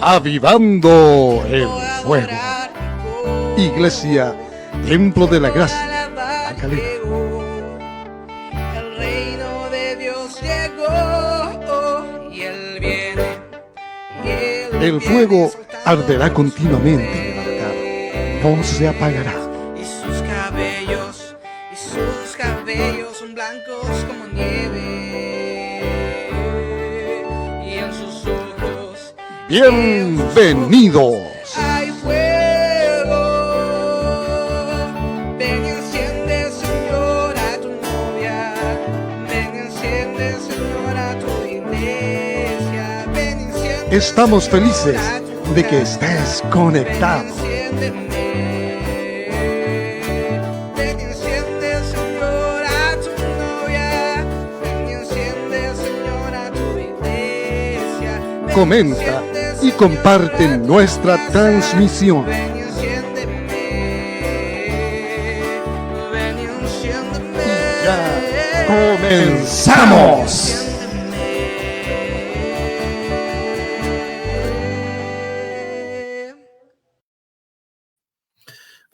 Avivando el fuego. Iglesia, Templo de la Gracia, La Calera. El reino de Dios llegó y Él viene. El fuego arderá continuamente en el altar, no se apagará. Y sus cabellos son blancos como nieve. Y en sus ojos, Bienvenidos. hay fuego. Ven y enciende, Señor, a tu novia. Ven y enciende, Señor, a tu iglesia. Ven y enciende, Estamos felices Señor, a tu de que casa. estés conectado. Ven y enciéndeme. Ven y enciende, Señor, a tu novia. Ven y enciende, Señor, a tu iglesia. Ven y Comenta enciende, y Señor, comparte a tu nuestra casa. transmisión. Ven y enciéndeme. Ven y enciéndeme. Ya comenzamos.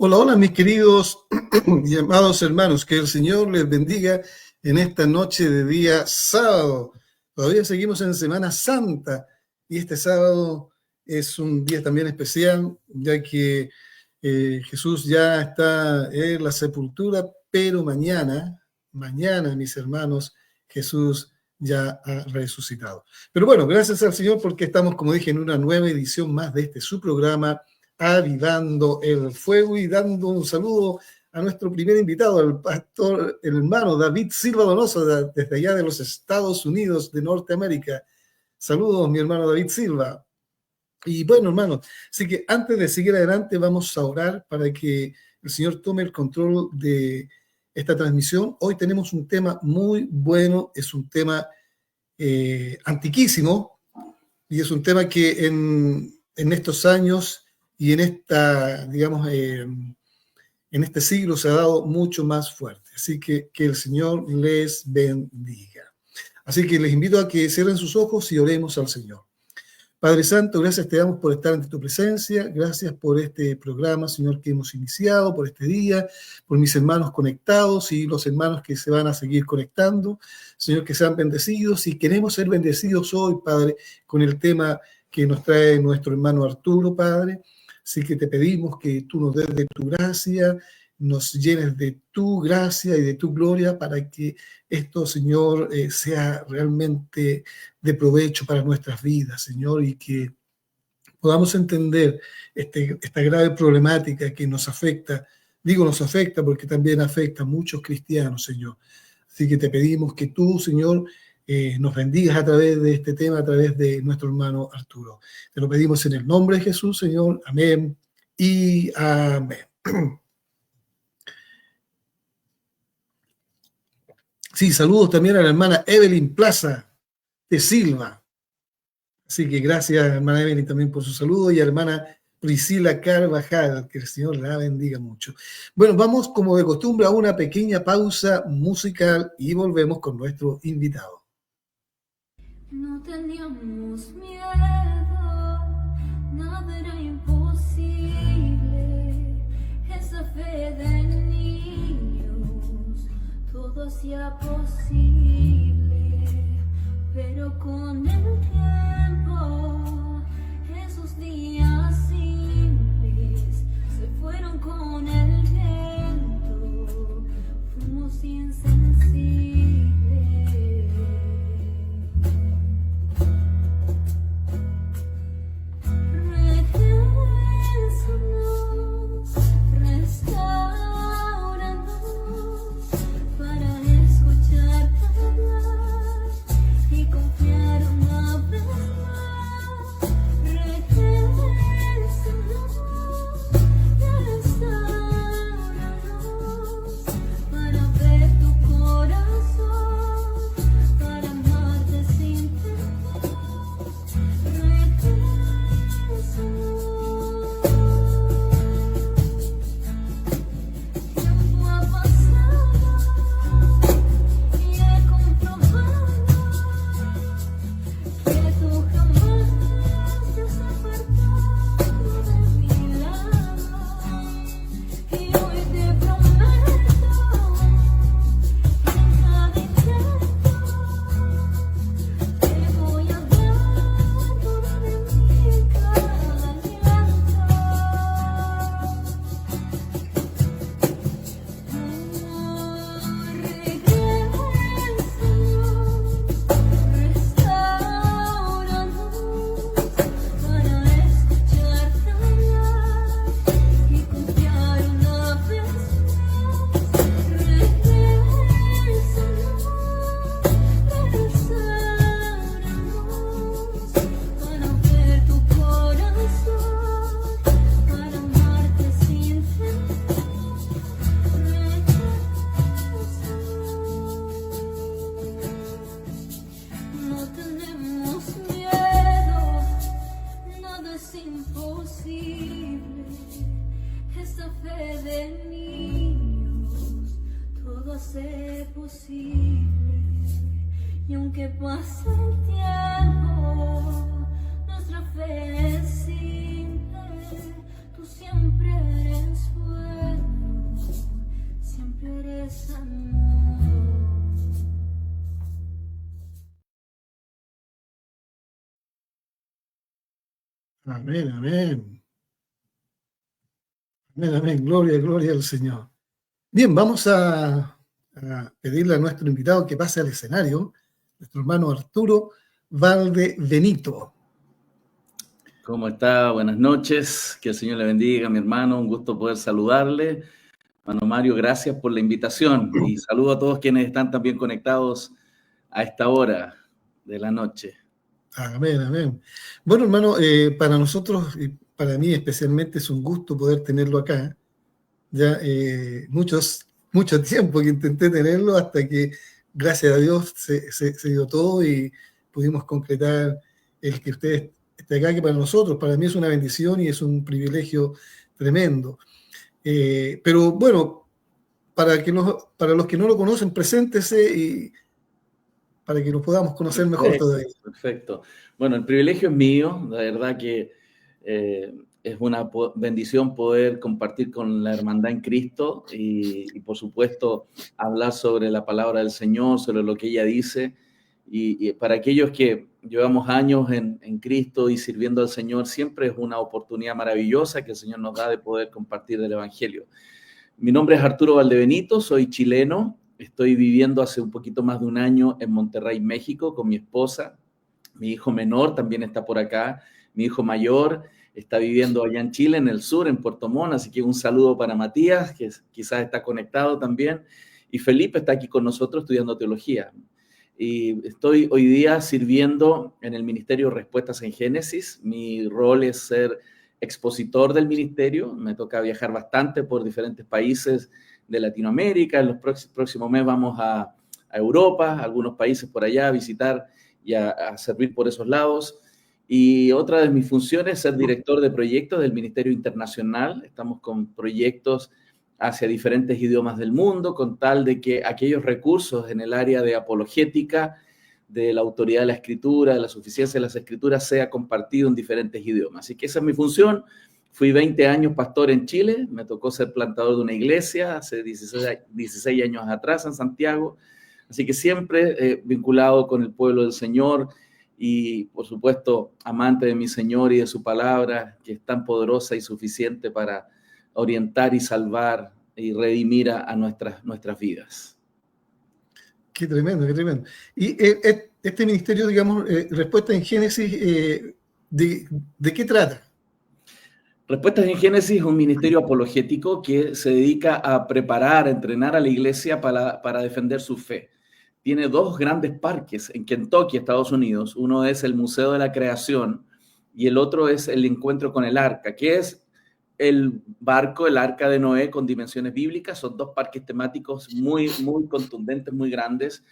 Hola, hola mis queridos y amados hermanos, que el Señor les bendiga en esta noche de día sábado. Todavía seguimos en Semana Santa y este sábado es un día también especial, ya que Jesús ya está en la sepultura, pero mañana, mis hermanos, Jesús ya ha resucitado. Pero bueno, gracias al Señor porque estamos, como dije, en una nueva edición más de este su programa, Avivando el Fuego, y dando un saludo a nuestro primer invitado, al pastor, el hermano David Silva Donoso, desde allá de los Estados Unidos de Norteamérica. Saludos, mi hermano David Silva. Y bueno, hermano, así que antes de seguir adelante, vamos a orar para que el Señor tome el control de esta transmisión. Hoy tenemos un tema muy bueno, es un tema antiquísimo, y es un tema que en estos años y en esta, digamos, en este siglo se ha dado mucho más fuerte. Así que el Señor les bendiga. Así que les invito a que cierren sus ojos y oremos al Señor. Padre Santo, gracias te damos por estar ante tu presencia, gracias por este programa, Señor, que hemos iniciado, por este día, por mis hermanos conectados y los hermanos que se van a seguir conectando, Señor, que sean bendecidos, y queremos ser bendecidos hoy, Padre, con el tema que nos trae nuestro hermano Arturo, Padre. Así que te pedimos que tú nos des de tu gracia, nos llenes de tu gracia y de tu gloria para que esto, Señor, sea realmente de provecho para nuestras vidas, Señor, y que podamos entender esta grave problemática que nos afecta. Digo nos afecta porque también afecta a muchos cristianos, Señor. Así que te pedimos que tú, Señor, nos bendigas a través de este tema, a través de nuestro hermano Arturo. Te lo pedimos en el nombre de Jesús, Señor. Amén y amén. Sí, saludos también a la hermana Evelyn Plaza de Silva. Así que gracias, hermana Evelyn, también por su saludo, y a la hermana Priscila Carvajal, que el Señor la bendiga mucho. Bueno, vamos como de costumbre a una pequeña pausa musical y volvemos con nuestro invitado. No teníamos miedo, nada era imposible, esa fe de niños, todo hacía posible, pero con el tiempo, esos días simples se fueron con el viento, fuimos insensibles. Restauranos para escucharte aunque pase el tiempo, nuestra fe es simple. Tú siempre eres bueno, siempre eres amor. Amén, amén. Amén, amén. Gloria, gloria al Señor. Bien, vamos a pedirle a nuestro invitado que pase al escenario, nuestro hermano Arturo Valdebenito. ¿Cómo está? Buenas noches. Que el Señor le bendiga, mi hermano. Un gusto poder saludarle. Hermano Mario, gracias por la invitación. Y saludo a todos quienes están también conectados a esta hora de la noche. Amén, amén. Bueno, hermano, para nosotros y para mí especialmente es un gusto poder tenerlo acá. Ya mucho tiempo que intenté tenerlo hasta que, gracias a Dios, se dio todo y pudimos concretar el que usted esté acá, que para nosotros, para mí es una bendición y es un privilegio tremendo. Pero bueno, para los que no lo conocen, preséntese y para que nos podamos conocer mejor todavía. Perfecto. Bueno, el privilegio es mío, la verdad que es una bendición poder compartir con la hermandad en Cristo y por supuesto hablar sobre la palabra del Señor, sobre lo que ella dice. Y para aquellos que llevamos años en Cristo y sirviendo al Señor, siempre es una oportunidad maravillosa que el Señor nos da de poder compartir el Evangelio. Mi nombre es Arturo Valdebenito, soy chileno. Estoy viviendo hace un poquito más de un año en Monterrey, México, con mi esposa. Mi hijo menor también está por acá. Mi hijo mayor está viviendo allá en Chile, en el sur, en Puerto Montt. Así que un saludo para Matías, que quizás está conectado también. Y Felipe está aquí con nosotros estudiando teología. Y estoy hoy día sirviendo en el Ministerio Respuestas en Génesis. Mi rol es ser expositor del ministerio. Me toca viajar bastante por diferentes países de Latinoamérica. En los próximos meses vamos a Europa, a algunos países por allá, a visitar y a servir por esos lados. Y otra de mis funciones es ser director de proyectos del Ministerio Internacional. Estamos con proyectos hacia diferentes idiomas del mundo, con tal de que aquellos recursos en el área de apologética, de la autoridad de la escritura, de la suficiencia de las escrituras, sea compartido en diferentes idiomas. Así que esa es mi función. Fui 20 años pastor en Chile, me tocó ser plantador de una iglesia hace 16 años atrás en Santiago, así que siempre vinculado con el pueblo del Señor y, por supuesto, amante de mi Señor y de su palabra, que es tan poderosa y suficiente para orientar y salvar y redimir a nuestras vidas. Qué tremendo, qué tremendo. Y este ministerio, digamos, Respuesta en Génesis, ¿de qué trata? Respuestas en Génesis es un ministerio apologético que se dedica a preparar, a entrenar a la iglesia para defender su fe. Tiene dos grandes parques en Kentucky, Estados Unidos. Uno es el Museo de la Creación y el otro es el Encuentro con el Arca, que es el barco, el Arca de Noé con dimensiones bíblicas. Son dos parques temáticos muy, muy contundentes, muy grandes.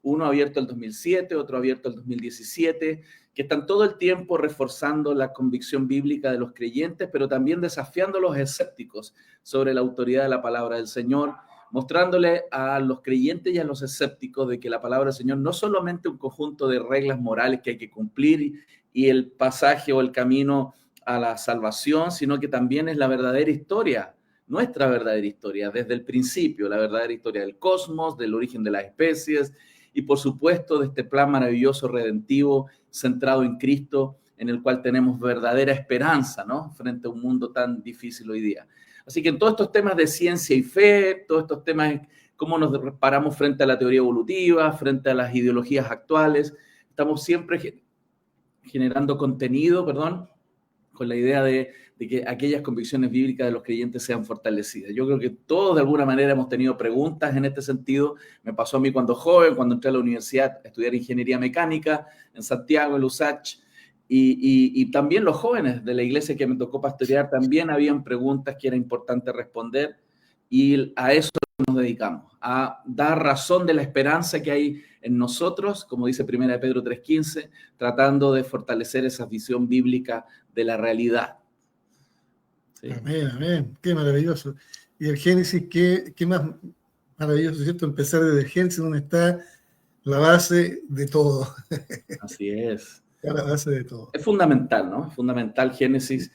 Uno abierto el 2007, otro abierto el 2017, que están todo el tiempo reforzando la convicción bíblica de los creyentes, pero también desafiando a los escépticos sobre la autoridad de la palabra del Señor, mostrándole a los creyentes y a los escépticos de que la palabra del Señor no es solamente un conjunto de reglas morales que hay que cumplir y el pasaje o el camino a la salvación, sino que también es la verdadera historia, nuestra verdadera historia, desde el principio, la verdadera historia del cosmos, del origen de las especies y, por supuesto, de este plan maravilloso redentivo centrado en Cristo, en el cual tenemos verdadera esperanza, ¿no?, frente a un mundo tan difícil hoy día. Así que en todos estos temas de ciencia y fe, todos estos temas, cómo nos paramos frente a la teoría evolutiva, frente a las ideologías actuales, estamos siempre generando contenido, con la idea de que aquellas convicciones bíblicas de los creyentes sean fortalecidas. Yo creo que todos de alguna manera hemos tenido preguntas en este sentido. Me pasó a mí cuando joven, cuando entré a la universidad a estudiar ingeniería mecánica en Santiago, en USACH, y también los jóvenes de la iglesia que me tocó pastorear también habían preguntas que era importante responder, y a eso nos dedicamos, a dar razón de la esperanza que hay en nosotros, como dice 1 Pedro 3:15, tratando de fortalecer esa visión bíblica de la realidad. Sí. Amén, amén, qué maravilloso. Y el Génesis, qué más maravilloso, ¿cierto? Empezar desde el Génesis, donde está la base de todo. Así es. La base de todo. Es fundamental, ¿no? Es fundamental Génesis,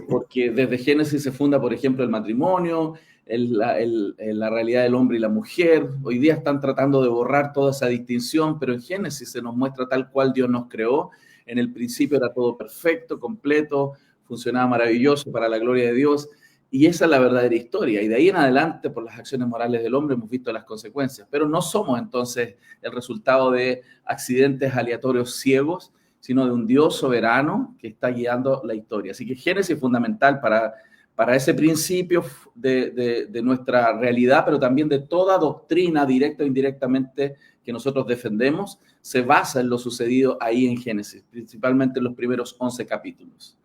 porque desde Génesis se funda, por ejemplo, el matrimonio, la realidad del hombre y la mujer. Hoy día están tratando de borrar toda esa distinción, pero en Génesis se nos muestra tal cual Dios nos creó. En el principio era todo perfecto, completo, funcionaba maravilloso para la gloria de Dios. Y esa es la verdadera historia. Y de ahí en adelante, por las acciones morales del hombre, hemos visto las consecuencias. Pero no somos entonces el resultado de accidentes aleatorios ciegos, sino de un Dios soberano que está guiando la historia. Así que Génesis es fundamental para ese principio de nuestra realidad, pero también de toda doctrina, directa o indirectamente, que nosotros defendemos, se basa en lo sucedido ahí en Génesis, principalmente en los primeros 11 capítulos.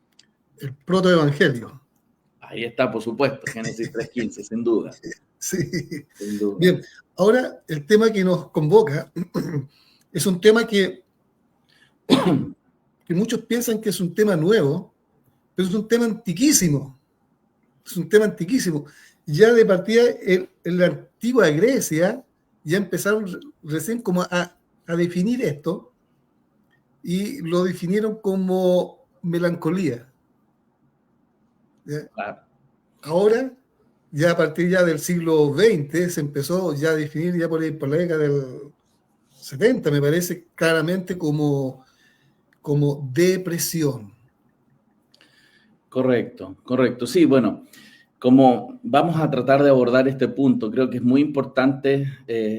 El protoevangelio. Ahí está, por supuesto, Génesis 3:15, sin duda. Sí. Sin duda. Bien, ahora el tema que nos convoca es un tema que muchos piensan que es un tema nuevo, pero es un tema antiquísimo. Es un tema antiquísimo. Ya de partida en la antigua Grecia ya empezaron recién como a definir esto y lo definieron como melancolía. ¿Ya? Claro. Ahora, ya a partir ya del siglo XX se empezó ya a definir ya por la década del 70, me parece, claramente como depresión. Correcto, correcto. Sí, bueno, como vamos a tratar de abordar este punto, creo que es muy importante,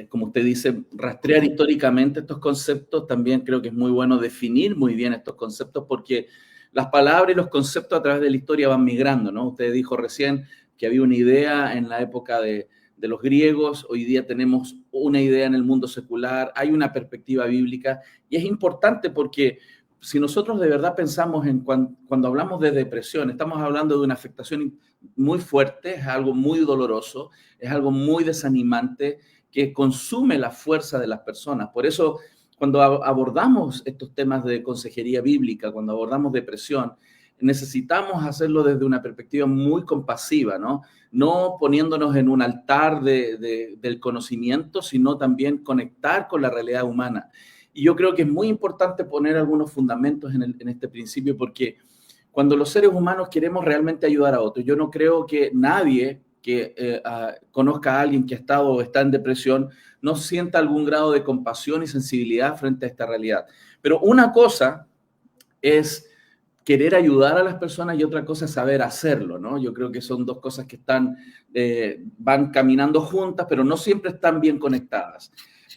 como usted dice, rastrear históricamente estos conceptos. También creo que es muy bueno definir muy bien estos conceptos porque las palabras y los conceptos a través de la historia van migrando, ¿no? Usted dijo recién que había una idea en la época de los griegos, hoy día tenemos una idea en el mundo secular, hay una perspectiva bíblica y es importante porque si nosotros de verdad pensamos en cuando hablamos de depresión, estamos hablando de una afectación muy fuerte, es algo muy doloroso, es algo muy desanimante que consume la fuerza de las personas. Por eso, cuando abordamos estos temas de consejería bíblica, cuando abordamos depresión, necesitamos hacerlo desde una perspectiva muy compasiva, ¿no? No poniéndonos en un altar del conocimiento, sino también conectar con la realidad humana. Y yo creo que es muy importante poner algunos fundamentos en este principio, porque cuando los seres humanos queremos realmente ayudar a otros, yo no creo que nadie que conozca a alguien que ha estado o está en depresión no sienta algún grado de compasión y sensibilidad frente a esta realidad. Pero una cosa es querer ayudar a las personas y otra cosa es saber hacerlo, ¿no? Yo creo que son dos cosas que van caminando juntas, pero no siempre están bien conectadas.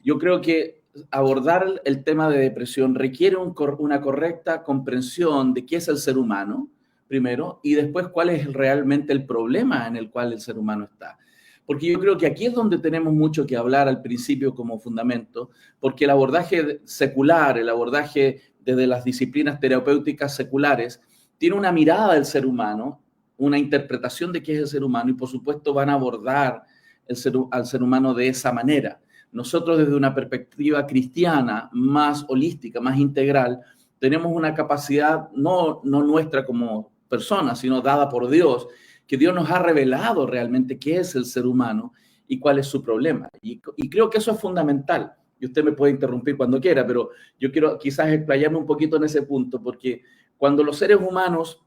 Yo creo que abordar el tema de depresión requiere una correcta comprensión de qué es el ser humano, primero, y después cuál es realmente el problema en el cual el ser humano está. Porque yo creo que aquí es donde tenemos mucho que hablar al principio como fundamento, porque el abordaje secular, el abordaje desde las disciplinas terapéuticas seculares, tiene una mirada del ser humano, una interpretación de qué es el ser humano y por supuesto van a abordar al ser humano de esa manera. Nosotros desde una perspectiva cristiana más holística, más integral, tenemos una capacidad no nuestra como personas, sino dada por Dios, que Dios nos ha revelado realmente qué es el ser humano y cuál es su problema. Y creo que eso es fundamental. Y usted me puede interrumpir cuando quiera, pero yo quiero quizás explayarme un poquito en ese punto, porque cuando los seres humanos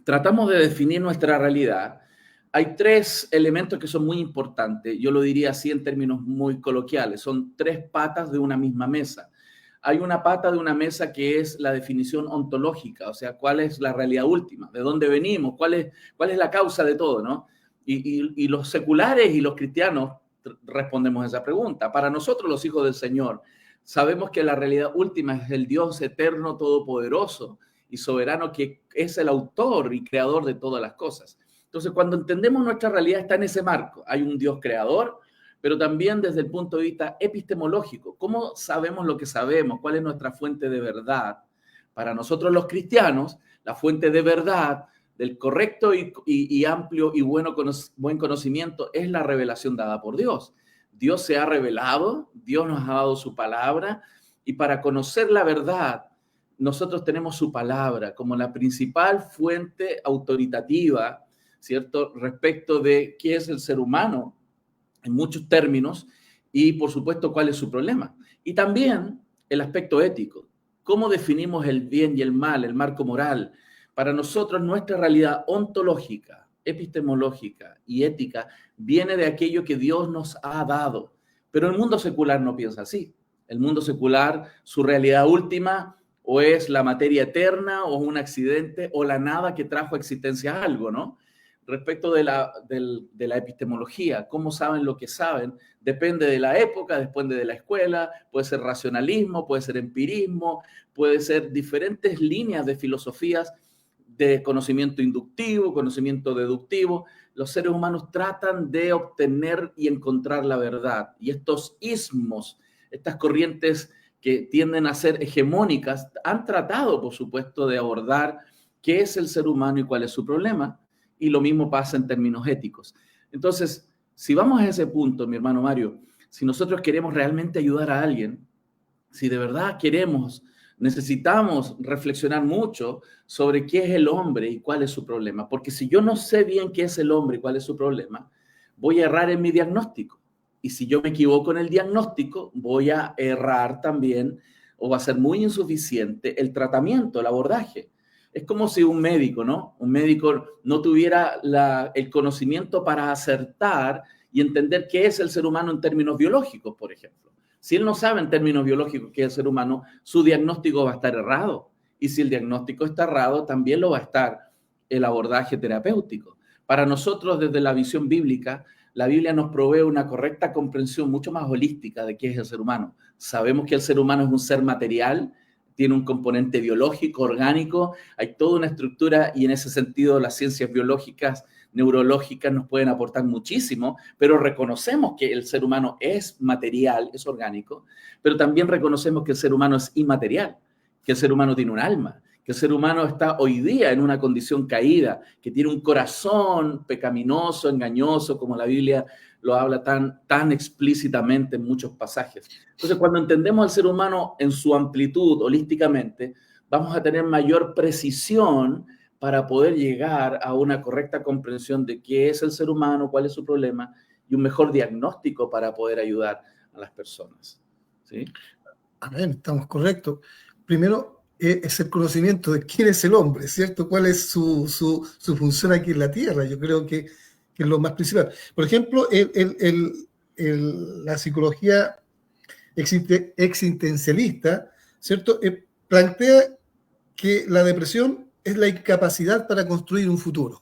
tratamos de definir nuestra realidad, hay tres elementos que son muy importantes. Yo lo diría así en términos muy coloquiales. Son tres patas de una misma mesa. Hay una pata de una mesa que es la definición ontológica, o sea, cuál es la realidad última, de dónde venimos, cuál es la causa de todo, ¿no? Y los seculares y los cristianos respondemos a esa pregunta. Para nosotros, los hijos del Señor, sabemos que la realidad última es el Dios eterno, todopoderoso y soberano, que es el autor y creador de todas las cosas. Entonces, cuando entendemos nuestra realidad, está en ese marco. Hay un Dios creador, pero también desde el punto de vista epistemológico. ¿Cómo sabemos lo que sabemos? ¿Cuál es nuestra fuente de verdad? Para nosotros los cristianos, la fuente de verdad del correcto y amplio y buen conocimiento es la revelación dada por Dios. Dios se ha revelado, Dios nos ha dado su palabra, y para conocer la verdad, nosotros tenemos su palabra como la principal fuente autoritativa, ¿cierto?, respecto de qué es el ser humano en muchos términos y, por supuesto, cuál es su problema. Y también el aspecto ético. ¿Cómo definimos el bien y el mal, el marco moral? Para nosotros, nuestra realidad ontológica, epistemológica y ética viene de aquello que Dios nos ha dado. Pero el mundo secular no piensa así. El mundo secular, su realidad última, o es la materia eterna, o un accidente, o la nada que trajo a existencia algo, ¿no? Respecto de la epistemología, cómo saben lo que saben, depende de la época, depende de la escuela, puede ser racionalismo, puede ser empirismo, puede ser diferentes líneas de filosofías de conocimiento inductivo, conocimiento deductivo. Los seres humanos tratan de obtener y encontrar la verdad. Y estos ismos, estas corrientes que tienden a ser hegemónicas, han tratado, por supuesto, de abordar qué es el ser humano y cuál es su problema. Y lo mismo pasa en términos éticos. Entonces, si vamos a ese punto, mi hermano Mario, si nosotros queremos realmente ayudar a alguien, si de verdad necesitamos reflexionar mucho sobre qué es el hombre y cuál es su problema. Porque si yo no sé bien qué es el hombre y cuál es su problema, voy a errar en mi diagnóstico. Y si yo me equivoco en el diagnóstico, voy a errar también, o va a ser muy insuficiente el tratamiento, el abordaje. Es como si un médico, ¿no? Un médico no tuviera el conocimiento para acertar y entender qué es el ser humano en términos biológicos, por ejemplo. Si él no sabe en términos biológicos qué es el ser humano, su diagnóstico va a estar errado. Y si el diagnóstico está errado, también lo va a estar el abordaje terapéutico. Para nosotros, desde la visión bíblica, la Biblia nos provee una correcta comprensión mucho más holística de qué es el ser humano. Sabemos que el ser humano es un ser material, tiene un componente biológico, orgánico, hay toda una estructura y en ese sentido las ciencias biológicas, neurológicas nos pueden aportar muchísimo, pero reconocemos que el ser humano es material, es orgánico, pero también reconocemos que el ser humano es inmaterial, que el ser humano tiene un alma, que el ser humano está hoy día en una condición caída, que tiene un corazón pecaminoso, engañoso, como la Biblia lo habla tan explícitamente en muchos pasajes. Entonces, cuando entendemos al ser humano en su amplitud, holísticamente, vamos a tener mayor precisión para poder llegar a una correcta comprensión de qué es el ser humano, cuál es su problema, y un mejor diagnóstico para poder ayudar a las personas. ¿Sí? Amén, estamos correctos. Primero es el conocimiento de quién es el hombre, ¿cierto? ¿Cuál es su función aquí en la Tierra? Yo creo que es lo más principal. Por ejemplo, la psicología existencialista, ¿cierto? Plantea que la depresión es la incapacidad para construir un futuro.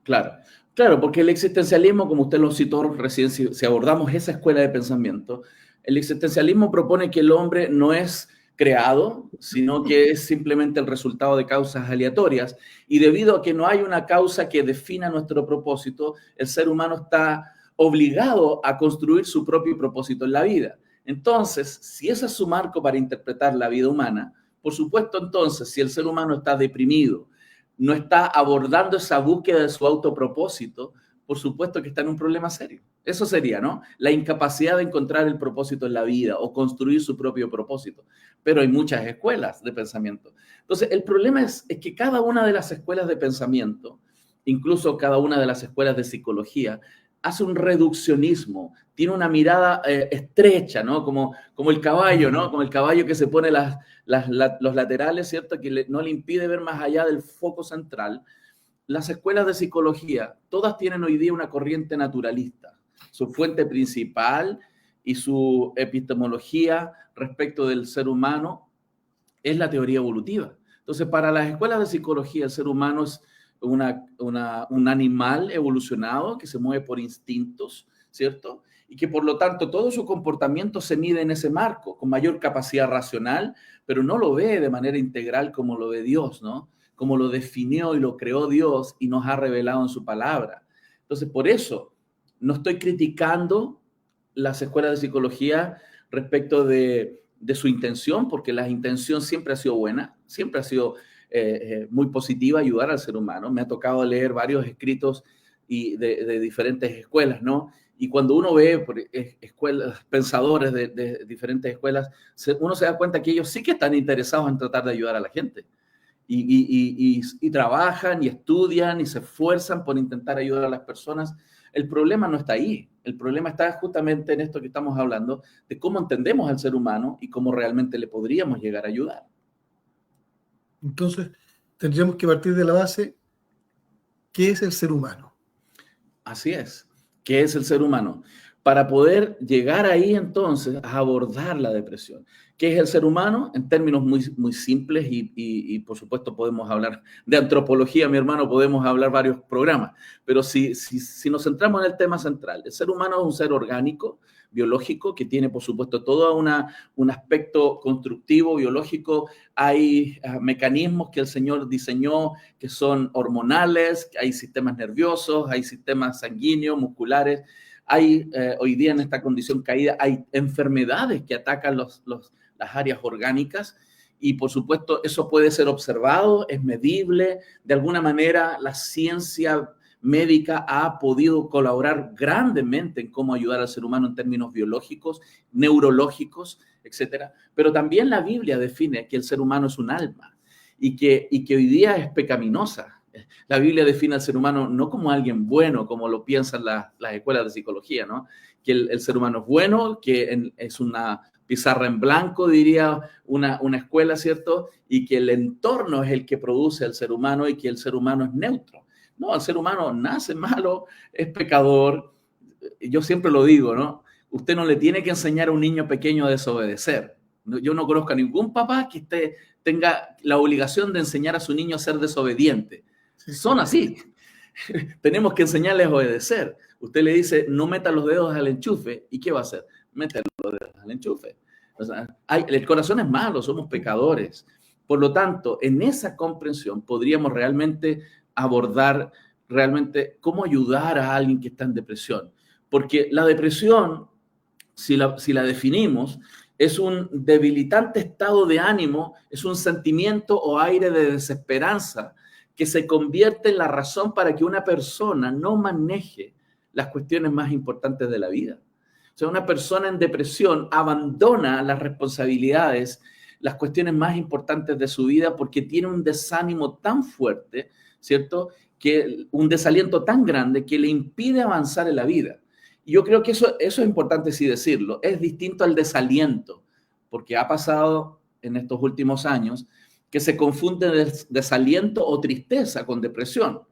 Claro, porque el existencialismo, como usted lo citó recién, si abordamos esa escuela de pensamiento, el existencialismo propone que el hombre no es creado, sino que es simplemente el resultado de causas aleatorias. Y debido a que no hay una causa que defina nuestro propósito, el ser humano está obligado a construir su propio propósito en la vida. Entonces, si ese es su marco para interpretar la vida humana, por supuesto, entonces, si el ser humano está deprimido, no está abordando esa búsqueda de su autopropósito, por supuesto que está en un problema serio. Eso sería, ¿no? La incapacidad de encontrar el propósito en la vida o construir su propio propósito. Pero hay muchas escuelas de pensamiento. Entonces, el problema es que cada una de las escuelas de pensamiento, incluso cada una de las escuelas de psicología, hace un reduccionismo, tiene una mirada estrecha, ¿no? Como el caballo, ¿no? Como el caballo que se pone los laterales, ¿cierto? Que no le impide ver más allá del foco central. Las escuelas de psicología, todas tienen hoy día una corriente naturalista. Su fuente principal y su epistemología respecto del ser humano es la teoría evolutiva. Entonces, para las escuelas de psicología, el ser humano es un animal evolucionado que se mueve por instintos, ¿cierto? Y que por lo tanto todo su comportamiento se mide en ese marco, con mayor capacidad racional, pero no lo ve de manera integral como lo ve Dios, ¿no? Como lo definió y lo creó Dios y nos ha revelado en su palabra. Entonces, por eso, no estoy criticando las escuelas de psicología respecto de su intención, porque la intención siempre ha sido buena, siempre ha sido muy positiva, ayudar al ser humano. Me ha tocado leer varios escritos de diferentes escuelas, ¿no? Y cuando uno ve pensadores de diferentes escuelas, uno se da cuenta que ellos sí que están interesados en tratar de ayudar a la gente. Y trabajan y estudian y se esfuerzan por intentar ayudar a las personas. el problema no está ahí. El problema está justamente en esto que estamos hablando, de cómo entendemos al ser humano y cómo realmente le podríamos llegar a ayudar. Entonces, tendríamos que partir de la base, ¿qué es el ser humano? Así es. ¿Qué es el ser humano? Para poder llegar ahí entonces a abordar la depresión. ¿Qué es el ser humano? En términos muy simples y por supuesto podemos hablar de antropología, mi hermano, podemos hablar varios programas, pero si nos centramos en el tema central, el ser humano es un ser orgánico, biológico, que tiene por supuesto todo un aspecto constructivo, biológico. Hay mecanismos que el Señor diseñó que son hormonales, hay sistemas nerviosos, hay sistemas sanguíneos, musculares. Hay hoy día en esta condición caída, hay enfermedades que atacan las áreas orgánicas y por supuesto eso puede ser observado, es medible. De alguna manera la ciencia médica ha podido colaborar grandemente en cómo ayudar al ser humano en términos biológicos, neurológicos, etcétera. Pero también la Biblia define que el ser humano es un alma y que hoy día es pecaminosa. La Biblia define al ser humano no como alguien bueno, como lo piensan las escuelas de psicología, ¿no? Que el ser humano es bueno, que es una pizarra en blanco, diría una escuela, ¿cierto? Y que el entorno es el que produce al ser humano y que el ser humano es neutro. No, el ser humano nace malo, es pecador. Yo siempre lo digo, ¿no? Usted no le tiene que enseñar a un niño pequeño a desobedecer. Yo no conozco a ningún papá que tenga la obligación de enseñar a su niño a ser desobediente. Sí. Son así. Tenemos que enseñarles a obedecer. Usted le dice, no meta los dedos al enchufe. ¿Y qué va a hacer? Meter los dedos al enchufe. O sea, el corazón es malo, somos pecadores. Por lo tanto, en esa comprensión podríamos realmente abordar realmente cómo ayudar a alguien que está en depresión. Porque la depresión, si la definimos, es un debilitante estado de ánimo, es un sentimiento o aire de desesperanza que se convierte en la razón para que una persona no maneje las cuestiones más importantes de la vida. O sea, una persona en depresión abandona las responsabilidades, las cuestiones más importantes de su vida porque tiene un desánimo tan fuerte, ¿cierto? Que un desaliento tan grande que le impide avanzar en la vida. Y yo creo que eso es importante sí decirlo. Es distinto al desaliento, porque ha pasado en estos últimos años que se confunde desaliento o tristeza con depresión,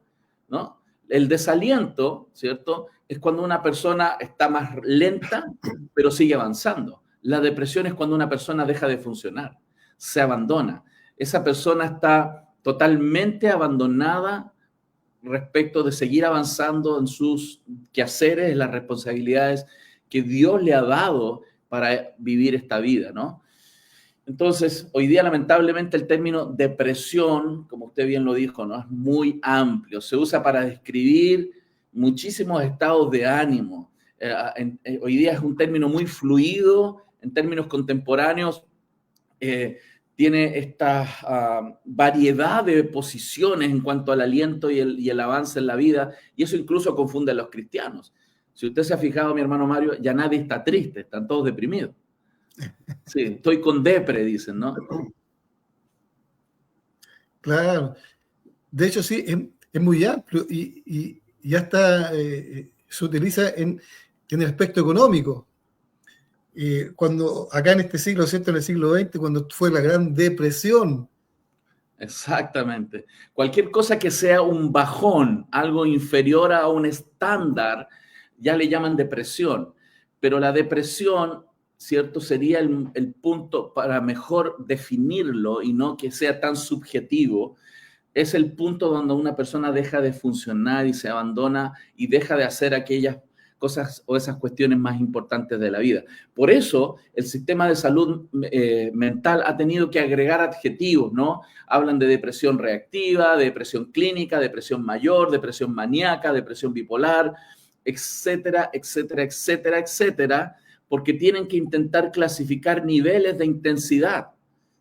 ¿no? El desaliento, ¿cierto? Es cuando una persona está más lenta, pero sigue avanzando. La depresión es cuando una persona deja de funcionar, se abandona. Esa persona está totalmente abandonada respecto de seguir avanzando en sus quehaceres, en las responsabilidades que Dios le ha dado para vivir esta vida, ¿no? Entonces, hoy día lamentablemente el término depresión, como usted bien lo dijo, ¿no? Es muy amplio. Se usa para describir muchísimos estados de ánimo. Hoy día es un término muy fluido en términos contemporáneos. Tiene esta variedad de posiciones en cuanto al aliento y el avance en la vida, y eso incluso confunde a los cristianos. Si usted se ha fijado, mi hermano Mario, ya nadie está triste, están todos deprimidos. Sí, estoy con depre, dicen, ¿no? Claro. De hecho, sí, es muy amplio y ya está, se utiliza en el aspecto económico. Cuando acá en este siglo, ¿cierto? En el siglo XX, cuando fue la Gran Depresión. Exactamente. Cualquier cosa que sea un bajón, algo inferior a un estándar, ya le llaman depresión. Pero la depresión, ¿cierto? Sería el punto para mejor definirlo y no que sea tan subjetivo. Es el punto donde una persona deja de funcionar y se abandona y deja de hacer aquellas cosas o esas cuestiones más importantes de la vida. Por eso el sistema de salud mental ha tenido que agregar adjetivos, ¿no? Hablan de depresión reactiva, de depresión clínica, depresión mayor, depresión maníaca, depresión bipolar, etcétera, etcétera, etcétera, etcétera, porque tienen que intentar clasificar niveles de intensidad,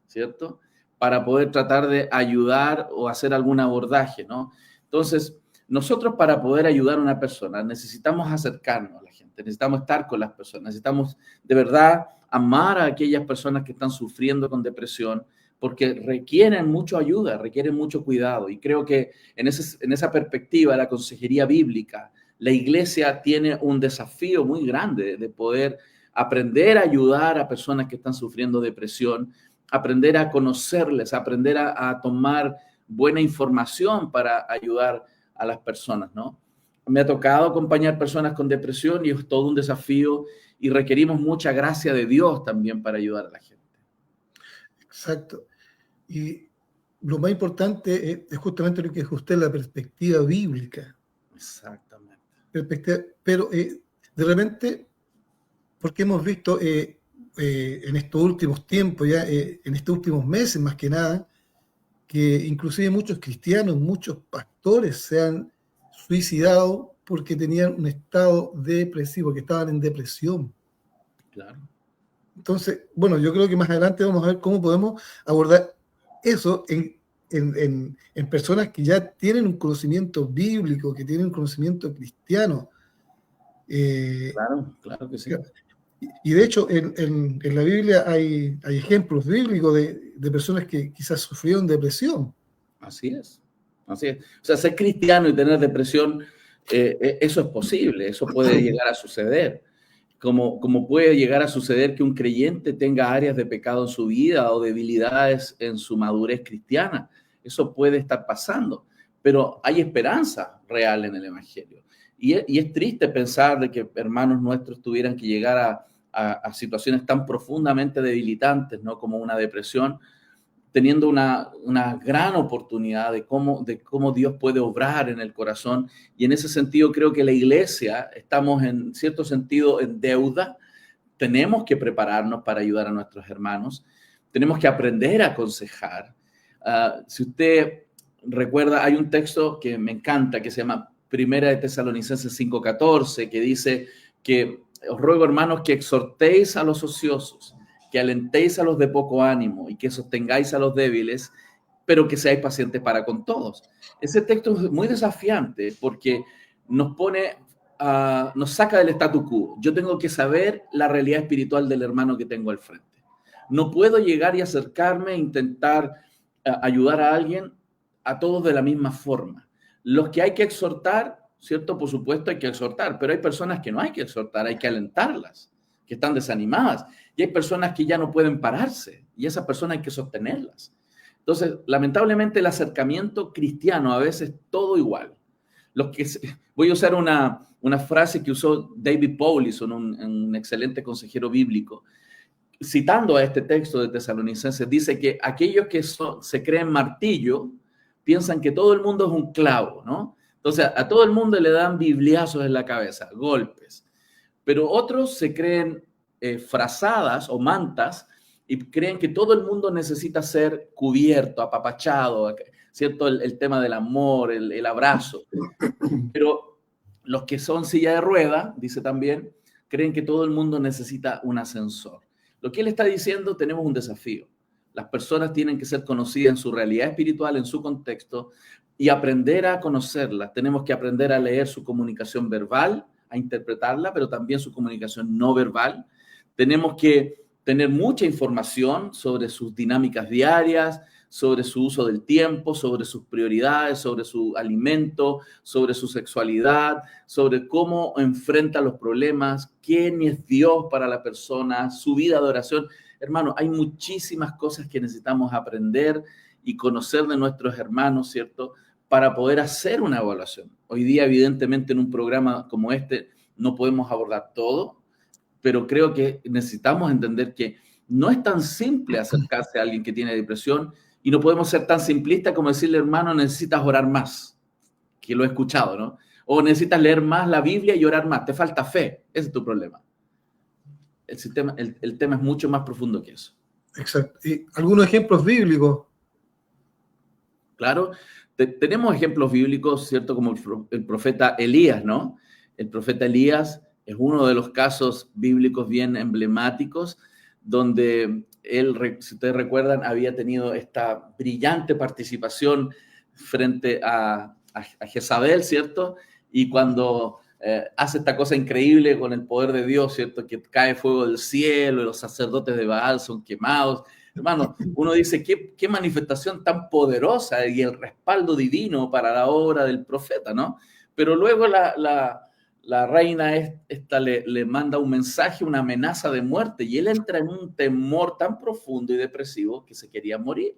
¿cierto? Para poder tratar de ayudar o hacer algún abordaje, ¿no? Entonces, nosotros para poder ayudar a una persona necesitamos acercarnos a la gente, necesitamos estar con las personas, necesitamos de verdad amar a aquellas personas que están sufriendo con depresión porque requieren mucha ayuda, requieren mucho cuidado y creo que en esa perspectiva la consejería bíblica, la iglesia tiene un desafío muy grande de poder aprender a ayudar a personas que están sufriendo depresión, aprender a conocerles, aprender a tomar buena información para ayudar a las personas, ¿no? Me ha tocado acompañar personas con depresión y es todo un desafío y requerimos mucha gracia de Dios también para ayudar a la gente. Exacto. Y lo más importante es justamente lo que dijo usted, la perspectiva bíblica. Exactamente. Pero de repente, porque hemos visto en estos últimos tiempos, ya en estos últimos meses más que nada, que inclusive muchos cristianos, muchos pastores se han suicidado porque tenían un estado depresivo, que estaban en depresión. Claro. Entonces, bueno, yo creo que más adelante vamos a ver cómo podemos abordar eso en personas que ya tienen un conocimiento bíblico, que tienen un conocimiento cristiano. Claro que sí. Y de hecho, en la Biblia hay ejemplos bíblicos de personas que quizás sufrieron depresión. Así es. O sea, ser cristiano y tener depresión, eso es posible, eso puede llegar a suceder. Como puede llegar a suceder que un creyente tenga áreas de pecado en su vida o debilidades en su madurez cristiana. Eso puede estar pasando, pero hay esperanza real en el Evangelio. Y es triste pensar de que hermanos nuestros tuvieran que llegar a situaciones tan profundamente debilitantes, ¿no? Como una depresión, teniendo una gran oportunidad de cómo Dios puede obrar en el corazón. Y en ese sentido creo que la iglesia estamos en cierto sentido en deuda. Tenemos que prepararnos para ayudar a nuestros hermanos. Tenemos que aprender a aconsejar. Si usted recuerda, hay un texto que me encanta que se llama Primera de Tesalonicenses 5:14, que dice que os ruego, hermanos, que exhortéis a los ociosos, que alentéis a los de poco ánimo y que sostengáis a los débiles, pero que seáis pacientes para con todos. Ese texto es muy desafiante porque nos saca del statu quo. Yo tengo que saber la realidad espiritual del hermano que tengo al frente. No puedo llegar y acercarme e intentar ayudar a alguien a todos de la misma forma. Los que hay que exhortar, ¿cierto? Por supuesto hay que exhortar, pero hay personas que no hay que exhortar, hay que alentarlas, que están desanimadas. Y hay personas que ya no pueden pararse y esas personas hay que sostenerlas. Entonces, lamentablemente el acercamiento cristiano a veces es todo igual. Voy a usar una frase que usó David Powlison, un excelente consejero bíblico, citando a este texto de Tesalonicenses, dice que aquellos que se creen martillo piensan que todo el mundo es un clavo, ¿no? Entonces, a todo el mundo le dan bibliazos en la cabeza, golpes. Pero otros se creen frazadas o mantas y creen que todo el mundo necesita ser cubierto, apapachado, ¿cierto? El tema del amor, el abrazo. Pero los que son silla de rueda, dice también, creen que todo el mundo necesita un ascensor. Lo que él está diciendo, tenemos un desafío. Las personas tienen que ser conocidas en su realidad espiritual, en su contexto, y aprender a conocerlas. Tenemos que aprender a leer su comunicación verbal, a interpretarla, pero también su comunicación no verbal. Tenemos que tener mucha información sobre sus dinámicas diarias, sobre su uso del tiempo, sobre sus prioridades, sobre su alimento, sobre su sexualidad, sobre cómo enfrenta los problemas, quién es Dios para la persona, su vida de oración. Hermano, hay muchísimas cosas que necesitamos aprender y conocer de nuestros hermanos, ¿cierto? Para poder hacer una evaluación. Hoy día, evidentemente, en un programa como este no podemos abordar todo, pero creo que necesitamos entender que no es tan simple acercarse a alguien que tiene depresión y no podemos ser tan simplistas como decirle, hermano, necesitas orar más, que lo he escuchado, ¿no? O necesitas leer más la Biblia y orar más, te falta fe, ese es tu problema. El tema es mucho más profundo que eso. Exacto. ¿Y algunos ejemplos bíblicos? Claro, tenemos ejemplos bíblicos, ¿cierto? Como el profeta Elías, ¿no? El profeta Elías es uno de los casos bíblicos bien emblemáticos, donde él, si ustedes recuerdan, había tenido esta brillante participación frente a Jezabel, ¿cierto? Y cuando hace esta cosa increíble con el poder de Dios, ¿cierto? Que cae fuego del cielo y los sacerdotes de Baal son quemados. Hermano, uno dice, ¿qué manifestación tan poderosa y el respaldo divino para la obra del profeta, ¿no? Pero luego la la reina esta le manda un mensaje, una amenaza de muerte, y él entra en un temor tan profundo y depresivo que se quería morir.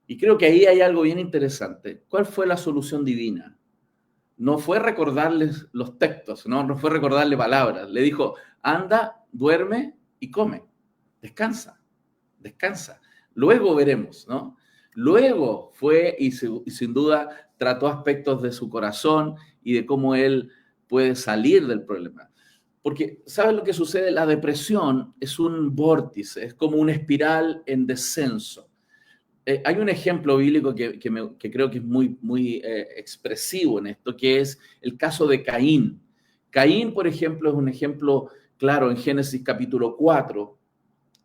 Y creo que ahí hay algo bien interesante. ¿Cuál fue la solución divina? No fue recordarles los textos, no fue recordarle palabras. Le dijo, anda, duerme y come. Descansa. Luego veremos, ¿no? Luego fue y sin duda trató aspectos de su corazón y de cómo él puede salir del problema. Porque, ¿sabes lo que sucede? La depresión es un vórtice, es como una espiral en descenso. Hay un ejemplo bíblico que creo que es muy expresivo en esto, que es el caso de Caín. Caín, por ejemplo, es un ejemplo claro en Génesis capítulo 4,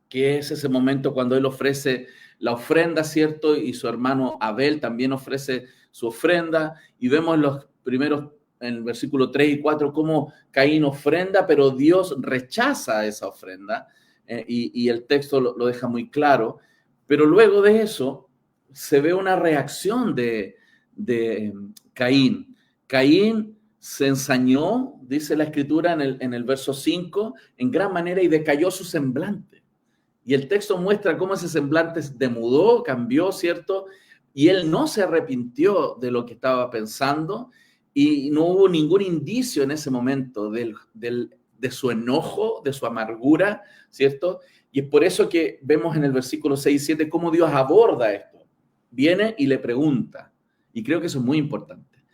que es ese momento cuando él ofrece la ofrenda, ¿cierto? Y su hermano Abel también ofrece su ofrenda. Y vemos en los primeros, en el versículo 3 y 4, cómo Caín ofrenda, pero Dios rechaza esa ofrenda. Y el texto lo deja muy claro. Pero luego de eso se ve una reacción de Caín. Caín se ensañó, dice la Escritura en el verso 5, en gran manera y decayó su semblante. Y el texto muestra cómo ese semblante demudó, cambió, ¿cierto? Y él no se arrepintió de lo que estaba pensando y no hubo ningún indicio en ese momento de su enojo, de su amargura, ¿cierto? Y es por eso que vemos en el versículo 6 y 7 cómo Dios aborda esto. Viene y le pregunta. Y creo que eso es muy importante.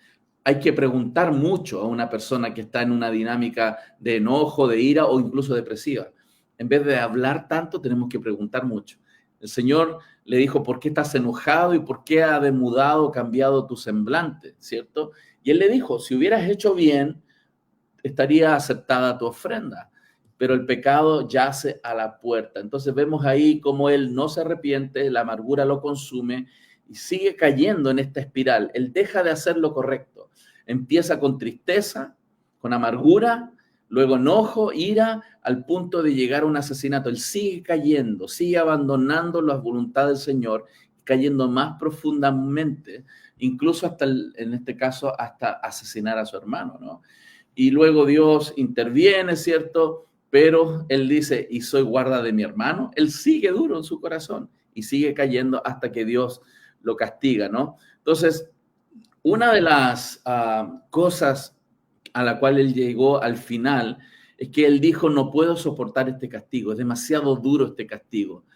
Hay que preguntar mucho a una persona que está en una dinámica de enojo, de ira o incluso depresiva. En vez de hablar tanto, tenemos que preguntar mucho. El Señor le dijo, ¿por qué estás enojado y por qué ha demudado, cambiado tu semblante? ¿Cierto? Y él le dijo, si hubieras hecho bien, estaría aceptada tu ofrenda, pero el pecado yace a la puerta. Entonces vemos ahí cómo él no se arrepiente, la amargura lo consume y sigue cayendo en esta espiral. Él deja de hacer lo correcto. Empieza con tristeza, con amargura, luego enojo, ira, al punto de llegar a un asesinato. Él sigue cayendo, sigue abandonando la voluntad del Señor, cayendo más profundamente, incluso hasta, en este caso, hasta asesinar a su hermano, ¿no? Y luego Dios interviene, ¿cierto? Pero él dice, y soy guarda de mi hermano. Él sigue duro en su corazón y sigue cayendo hasta que Dios lo castiga, ¿no? Entonces, una de las cosas a la cual él llegó al final es que él dijo, no puedo soportar este castigo, es demasiado duro este castigo.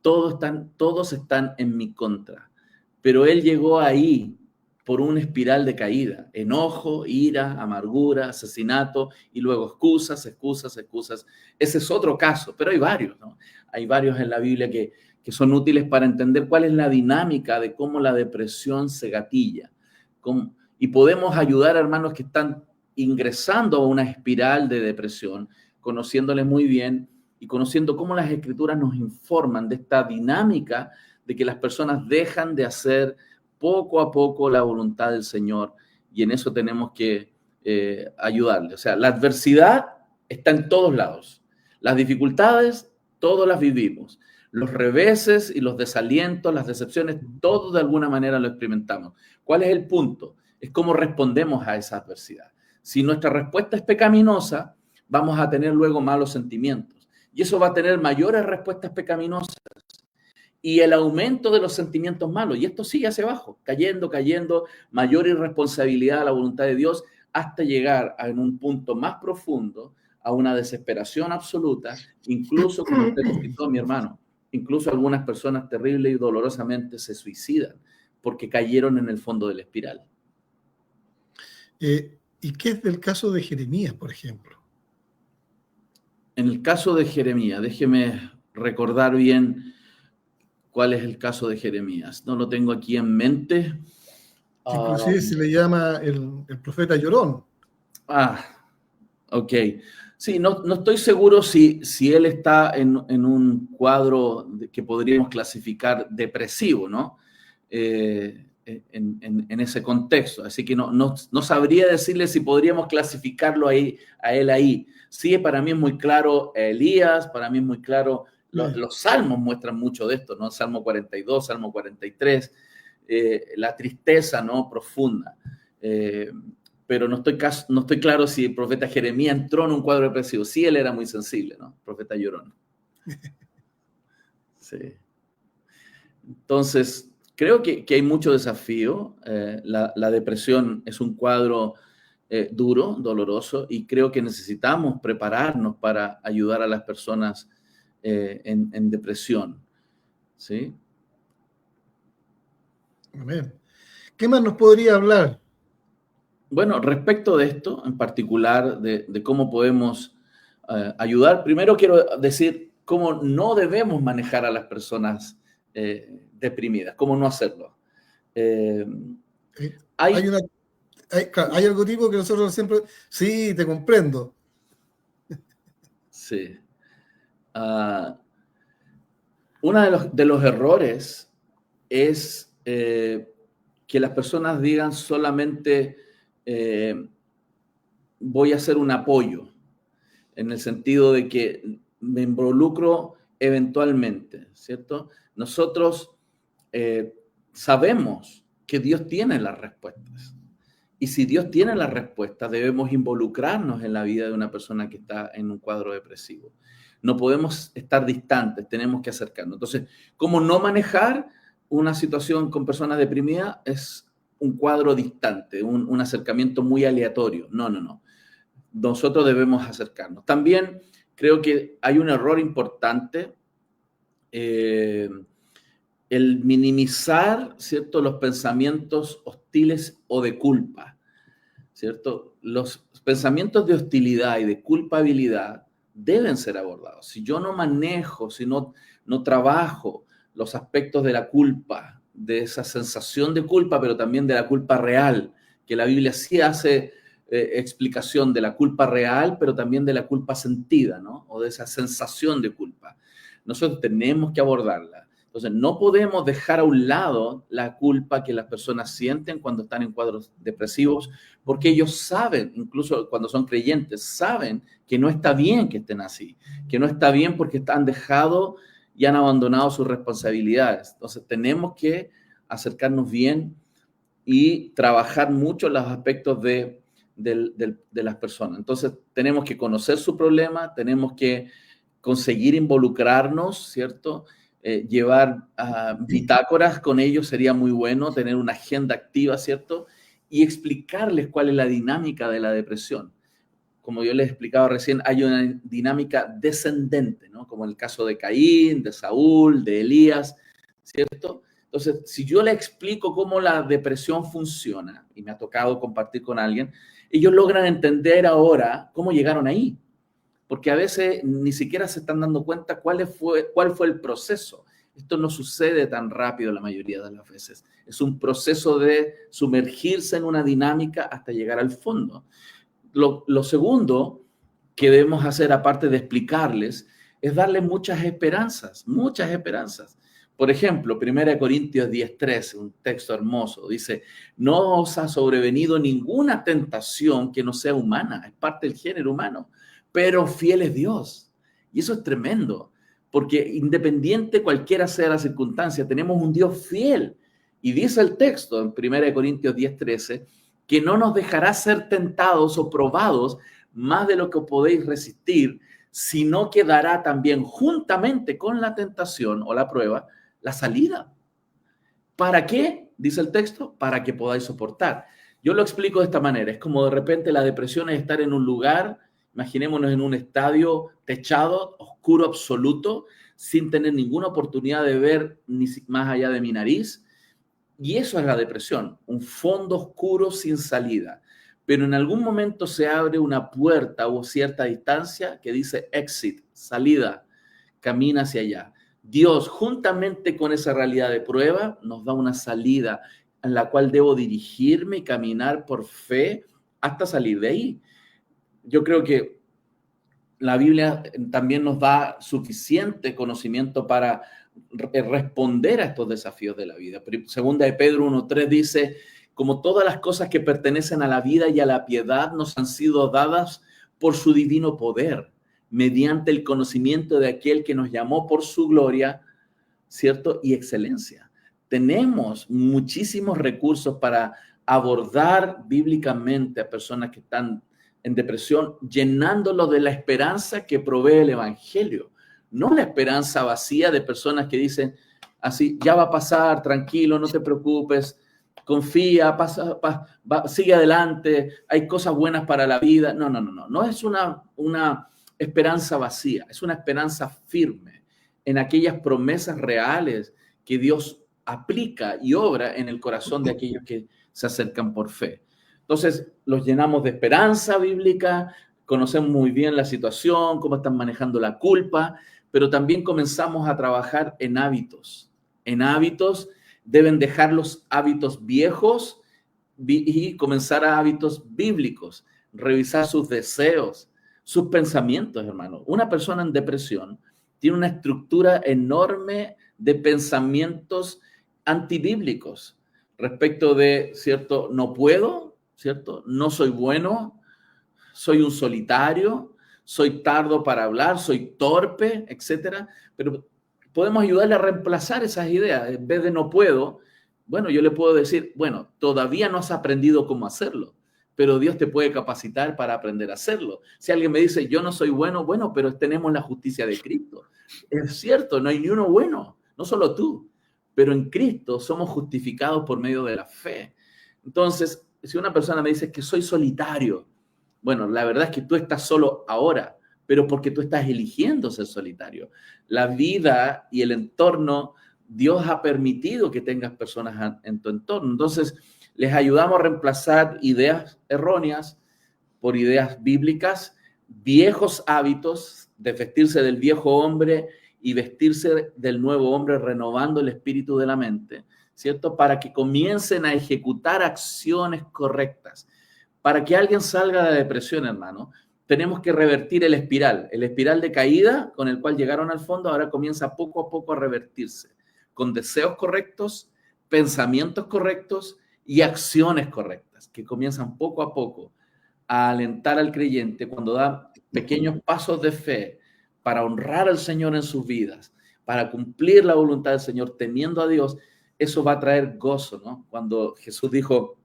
Todos están en mi contra. Pero él llegó ahí por una espiral de caída, enojo, ira, amargura, asesinato y luego excusas. Ese es otro caso, pero hay varios, ¿no? Hay varios en la Biblia que son útiles para entender cuál es la dinámica de cómo la depresión se gatilla. Y podemos ayudar a hermanos que están ingresando a una espiral de depresión, conociéndoles muy bien y conociendo cómo las Escrituras nos informan de esta dinámica de que las personas dejan de hacer poco a poco la voluntad del Señor, y en eso tenemos que ayudarle. O sea, la adversidad está en todos lados. Las dificultades, todos las vivimos. Los reveses y los desalientos, las decepciones, todos de alguna manera lo experimentamos. ¿Cuál es el punto? Es cómo respondemos a esa adversidad. Si nuestra respuesta es pecaminosa, vamos a tener luego malos sentimientos. Y eso va a tener mayores respuestas pecaminosas y el aumento de los sentimientos malos. Y esto sigue hacia abajo, cayendo, mayor irresponsabilidad a la voluntad de Dios, hasta llegar en un punto más profundo a una desesperación absoluta, incluso, como usted lo citó, mi hermano, incluso algunas personas terrible y dolorosamente se suicidan porque cayeron en el fondo de la espiral. ¿Y qué es del caso de Jeremías, por ejemplo? En el caso de Jeremías, déjeme recordar bien cuál es el caso de Jeremías. No lo tengo aquí en mente. Inclusive se le llama el profeta llorón. Ok. Sí, no estoy seguro si él está en un cuadro que podríamos clasificar depresivo, ¿no? En ese contexto. Así que no sabría decirle si podríamos clasificarlo a él ahí. Sí, para mí es muy claro Elías, para mí es muy claro, los salmos muestran mucho de esto, ¿no? Salmo 42, Salmo 43, la tristeza, ¿no? Profunda. pero no estoy claro si el profeta Jeremías entró en un cuadro depresivo. Sí, él era muy sensible, ¿no? Profeta llorón. Sí. Entonces, creo que hay mucho desafío. La depresión es un cuadro duro, doloroso, y creo que necesitamos prepararnos para ayudar a las personas en depresión. ¿Sí? Amén. ¿Qué más nos podría hablar? Bueno, respecto de esto, en particular, de cómo podemos ayudar, primero quiero decir cómo no debemos manejar a las personas deprimidas, cómo no hacerlo. Hay algo tipo que nosotros siempre... Sí, te comprendo. Sí. Uno de los errores es que las personas digan solamente voy a hacer un apoyo, en el sentido de que me involucro eventualmente, ¿cierto? Nosotros sabemos que Dios tiene las respuestas. Y si Dios tiene las respuestas, debemos involucrarnos en la vida de una persona que está en un cuadro depresivo. No podemos estar distantes, tenemos que acercarnos. Entonces, ¿cómo no manejar una situación con personas deprimidas? Es un cuadro distante, un acercamiento muy aleatorio. No. Nosotros debemos acercarnos. También creo que hay un error importante, el minimizar, ¿cierto?, los pensamientos hostiles o de culpa, ¿cierto? Los pensamientos de hostilidad y de culpabilidad deben ser abordados. Si yo no manejo, si no trabajo los aspectos de la culpa, de esa sensación de culpa, pero también de la culpa real, que la Biblia sí hace explicación de la culpa real, pero también de la culpa sentida, ¿no? O de esa sensación de culpa. Nosotros tenemos que abordarla. Entonces, no podemos dejar a un lado la culpa que las personas sienten cuando están en cuadros depresivos, porque ellos saben, incluso cuando son creyentes, saben que no está bien que estén así, que no está bien porque han dejado y han abandonado sus responsabilidades. Entonces, tenemos que acercarnos bien y trabajar mucho los aspectos de las personas. Entonces, tenemos que conocer su problema, tenemos que conseguir involucrarnos, ¿cierto? Llevar bitácoras con ellos sería muy bueno, tener una agenda activa, ¿cierto? Y explicarles cuál es la dinámica de la depresión. Como yo les explicaba recién, hay una dinámica descendente, ¿no? Como en el caso de Caín, de Saúl, de Elías, ¿cierto? Entonces, si yo le explico cómo la depresión funciona, y me ha tocado compartir con alguien, ellos logran entender ahora cómo llegaron ahí. Porque a veces ni siquiera se están dando cuenta cuál fue el proceso. Esto no sucede tan rápido la mayoría de las veces. Es un proceso de sumergirse en una dinámica hasta llegar al fondo. Lo segundo que debemos hacer, aparte de explicarles, es darles muchas esperanzas. Por ejemplo, 1 Corintios 10:13, un texto hermoso, dice, no os ha sobrevenido ninguna tentación que no sea humana, es parte del género humano, pero fiel es Dios. Y eso es tremendo, porque independiente cualquiera sea la circunstancia, tenemos un Dios fiel. Y dice el texto en 1 Corintios 10:13, que no nos dejará ser tentados o probados más de lo que podéis resistir, sino que dará también juntamente con la tentación o la prueba la salida. ¿Para qué? Dice el texto, para que podáis soportar. Yo lo explico de esta manera, es como de repente la depresión es estar en un lugar, imaginémonos en un estadio techado, oscuro absoluto, sin tener ninguna oportunidad de ver ni más allá de mi nariz. Y eso es la depresión, un fondo oscuro sin salida. Pero en algún momento se abre una puerta o cierta distancia que dice exit, salida, camina hacia allá. Dios, juntamente con esa realidad de prueba, nos da una salida en la cual debo dirigirme y caminar por fe hasta salir de ahí. Yo creo que la Biblia también nos da suficiente conocimiento para responder a estos desafíos de la vida. Segunda de Pedro 1:3 dice, como todas las cosas que pertenecen a la vida y a la piedad nos han sido dadas por su divino poder, mediante el conocimiento de aquel que nos llamó por su gloria, ¿cierto? Y excelencia. Tenemos muchísimos recursos para abordar bíblicamente a personas que están en depresión, llenándolo de la esperanza que provee el Evangelio, no la esperanza vacía de personas que dicen así, ya va a pasar, tranquilo, no te preocupes, confía, sigue adelante, hay cosas buenas para la vida. No es una esperanza vacía, es una esperanza firme en aquellas promesas reales que Dios aplica y obra en el corazón de aquellos que se acercan por fe. Entonces, los llenamos de esperanza bíblica, conocemos muy bien la situación, cómo están manejando la culpa, pero también comenzamos a trabajar en hábitos. En hábitos deben dejar los hábitos viejos y comenzar a hábitos bíblicos, revisar sus deseos, sus pensamientos, hermano. Una persona en depresión tiene una estructura enorme de pensamientos antibíblicos respecto de, ¿cierto? No puedo, ¿cierto? No soy bueno, soy un solitario, soy tardo para hablar, soy torpe, etcétera. Pero podemos ayudarle a reemplazar esas ideas. En vez de no puedo, bueno, yo le puedo decir, bueno, todavía no has aprendido cómo hacerlo, pero Dios te puede capacitar para aprender a hacerlo. Si alguien me dice, yo no soy bueno, bueno, pero tenemos la justicia de Cristo. Es cierto, no hay ni uno bueno, no solo tú, pero en Cristo somos justificados por medio de la fe. Entonces, si una persona me dice que soy solitario, bueno, la verdad es que tú estás solo ahora, pero porque tú estás eligiendo ser solitario. La vida y el entorno, Dios ha permitido que tengas personas en tu entorno. Entonces, les ayudamos a reemplazar ideas erróneas por ideas bíblicas, viejos hábitos de vestirse del viejo hombre y vestirse del nuevo hombre, renovando el espíritu de la mente, ¿cierto? Para que comiencen a ejecutar acciones correctas. Para que alguien salga de la depresión, hermano, tenemos que revertir el espiral de caída con el cual llegaron al fondo, ahora comienza poco a poco a revertirse, con deseos correctos, pensamientos correctos y acciones correctas, que comienzan poco a poco a alentar al creyente cuando da pequeños pasos de fe para honrar al Señor en sus vidas, para cumplir la voluntad del Señor, temiendo a Dios. Eso va a traer gozo, ¿no? Cuando Jesús dijo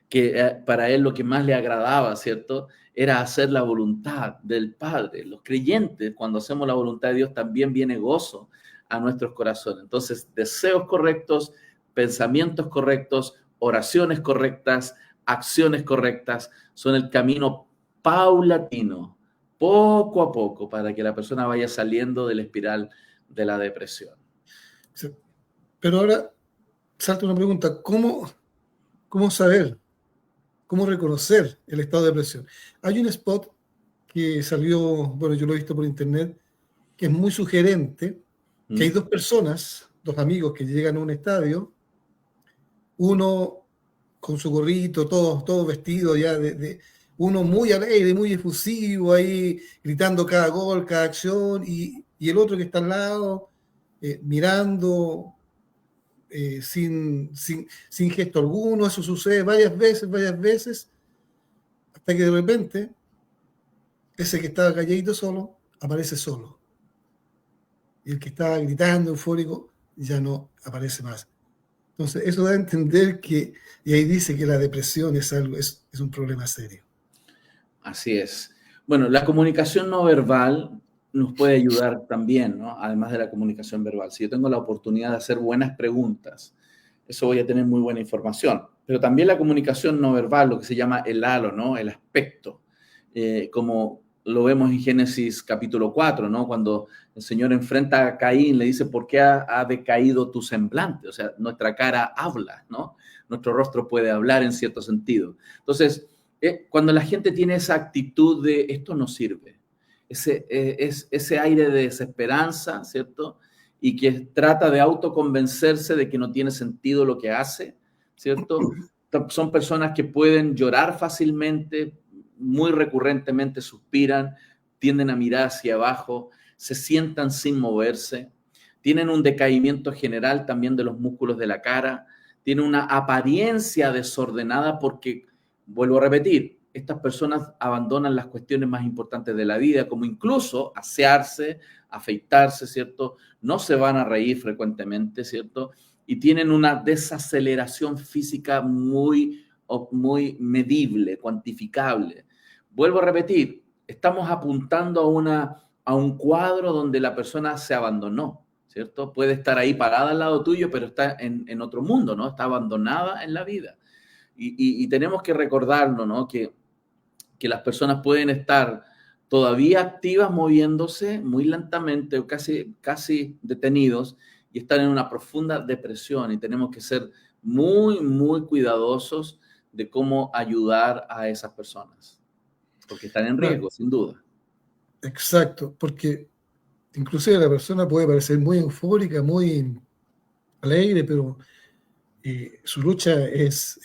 que para él lo que más le agradaba, ¿cierto?, era hacer la voluntad del Padre. Los creyentes, cuando hacemos la voluntad de Dios, también viene gozo a nuestros corazones. Entonces, deseos correctos, pensamientos correctos, oraciones correctas, acciones correctas, son el camino paulatino, poco a poco, para que la persona vaya saliendo de la espiral de la depresión. Sí. Pero ahora salta una pregunta, ¿cómo saber? ¿Cómo reconocer el estado de depresión? Hay un spot que salió, bueno, yo lo he visto por internet, que es muy sugerente, que hay dos personas, dos amigos que llegan a un estadio, uno con su gorrito, todo vestido ya uno muy alegre, muy efusivo, ahí gritando cada gol, cada acción, y el otro que está al lado, mirando, sin gesto alguno. Eso sucede varias veces, hasta que de repente ese que estaba calladito solo aparece solo, y el que estaba gritando eufórico ya no aparece más. Entonces eso da a entender que, y ahí dice que la depresión es un problema serio. Así es. Bueno, la comunicación no verbal nos puede ayudar también, ¿no? Además de la comunicación verbal. Si yo tengo la oportunidad de hacer buenas preguntas, eso voy a tener muy buena información. Pero también la comunicación no verbal, lo que se llama el halo, ¿no? El aspecto, como lo vemos en Génesis capítulo 4, ¿no? Cuando el Señor enfrenta a Caín, le dice, ¿por qué ha decaído tu semblante? O sea, nuestra cara habla, ¿no? Nuestro rostro puede hablar en cierto sentido. Entonces, cuando la gente tiene esa actitud de esto no sirve, ese aire de desesperanza, ¿cierto? Y que trata de autoconvencerse de que no tiene sentido lo que hace, ¿cierto? Son personas que pueden llorar fácilmente, muy recurrentemente suspiran, tienden a mirar hacia abajo, se sientan sin moverse, tienen un decaimiento general también de los músculos de la cara, tienen una apariencia desordenada porque, vuelvo a repetir, estas personas abandonan las cuestiones más importantes de la vida, como incluso asearse, afeitarse, ¿cierto? No se van a reír frecuentemente, ¿cierto? Y tienen una desaceleración física muy medible, cuantificable. Vuelvo a repetir, estamos apuntando a un cuadro donde la persona se abandonó, ¿cierto? Puede estar ahí parada al lado tuyo, pero está en otro mundo, ¿no? Está abandonada en la vida. Y tenemos que recordarnos, ¿no? Que las personas pueden estar todavía activas, moviéndose muy lentamente o casi detenidos y estar en una profunda depresión. Y tenemos que ser muy, muy cuidadosos de cómo ayudar a esas personas, porque están en riesgo, sin duda. Exacto, porque inclusive la persona puede parecer muy eufórica, muy alegre, pero su lucha es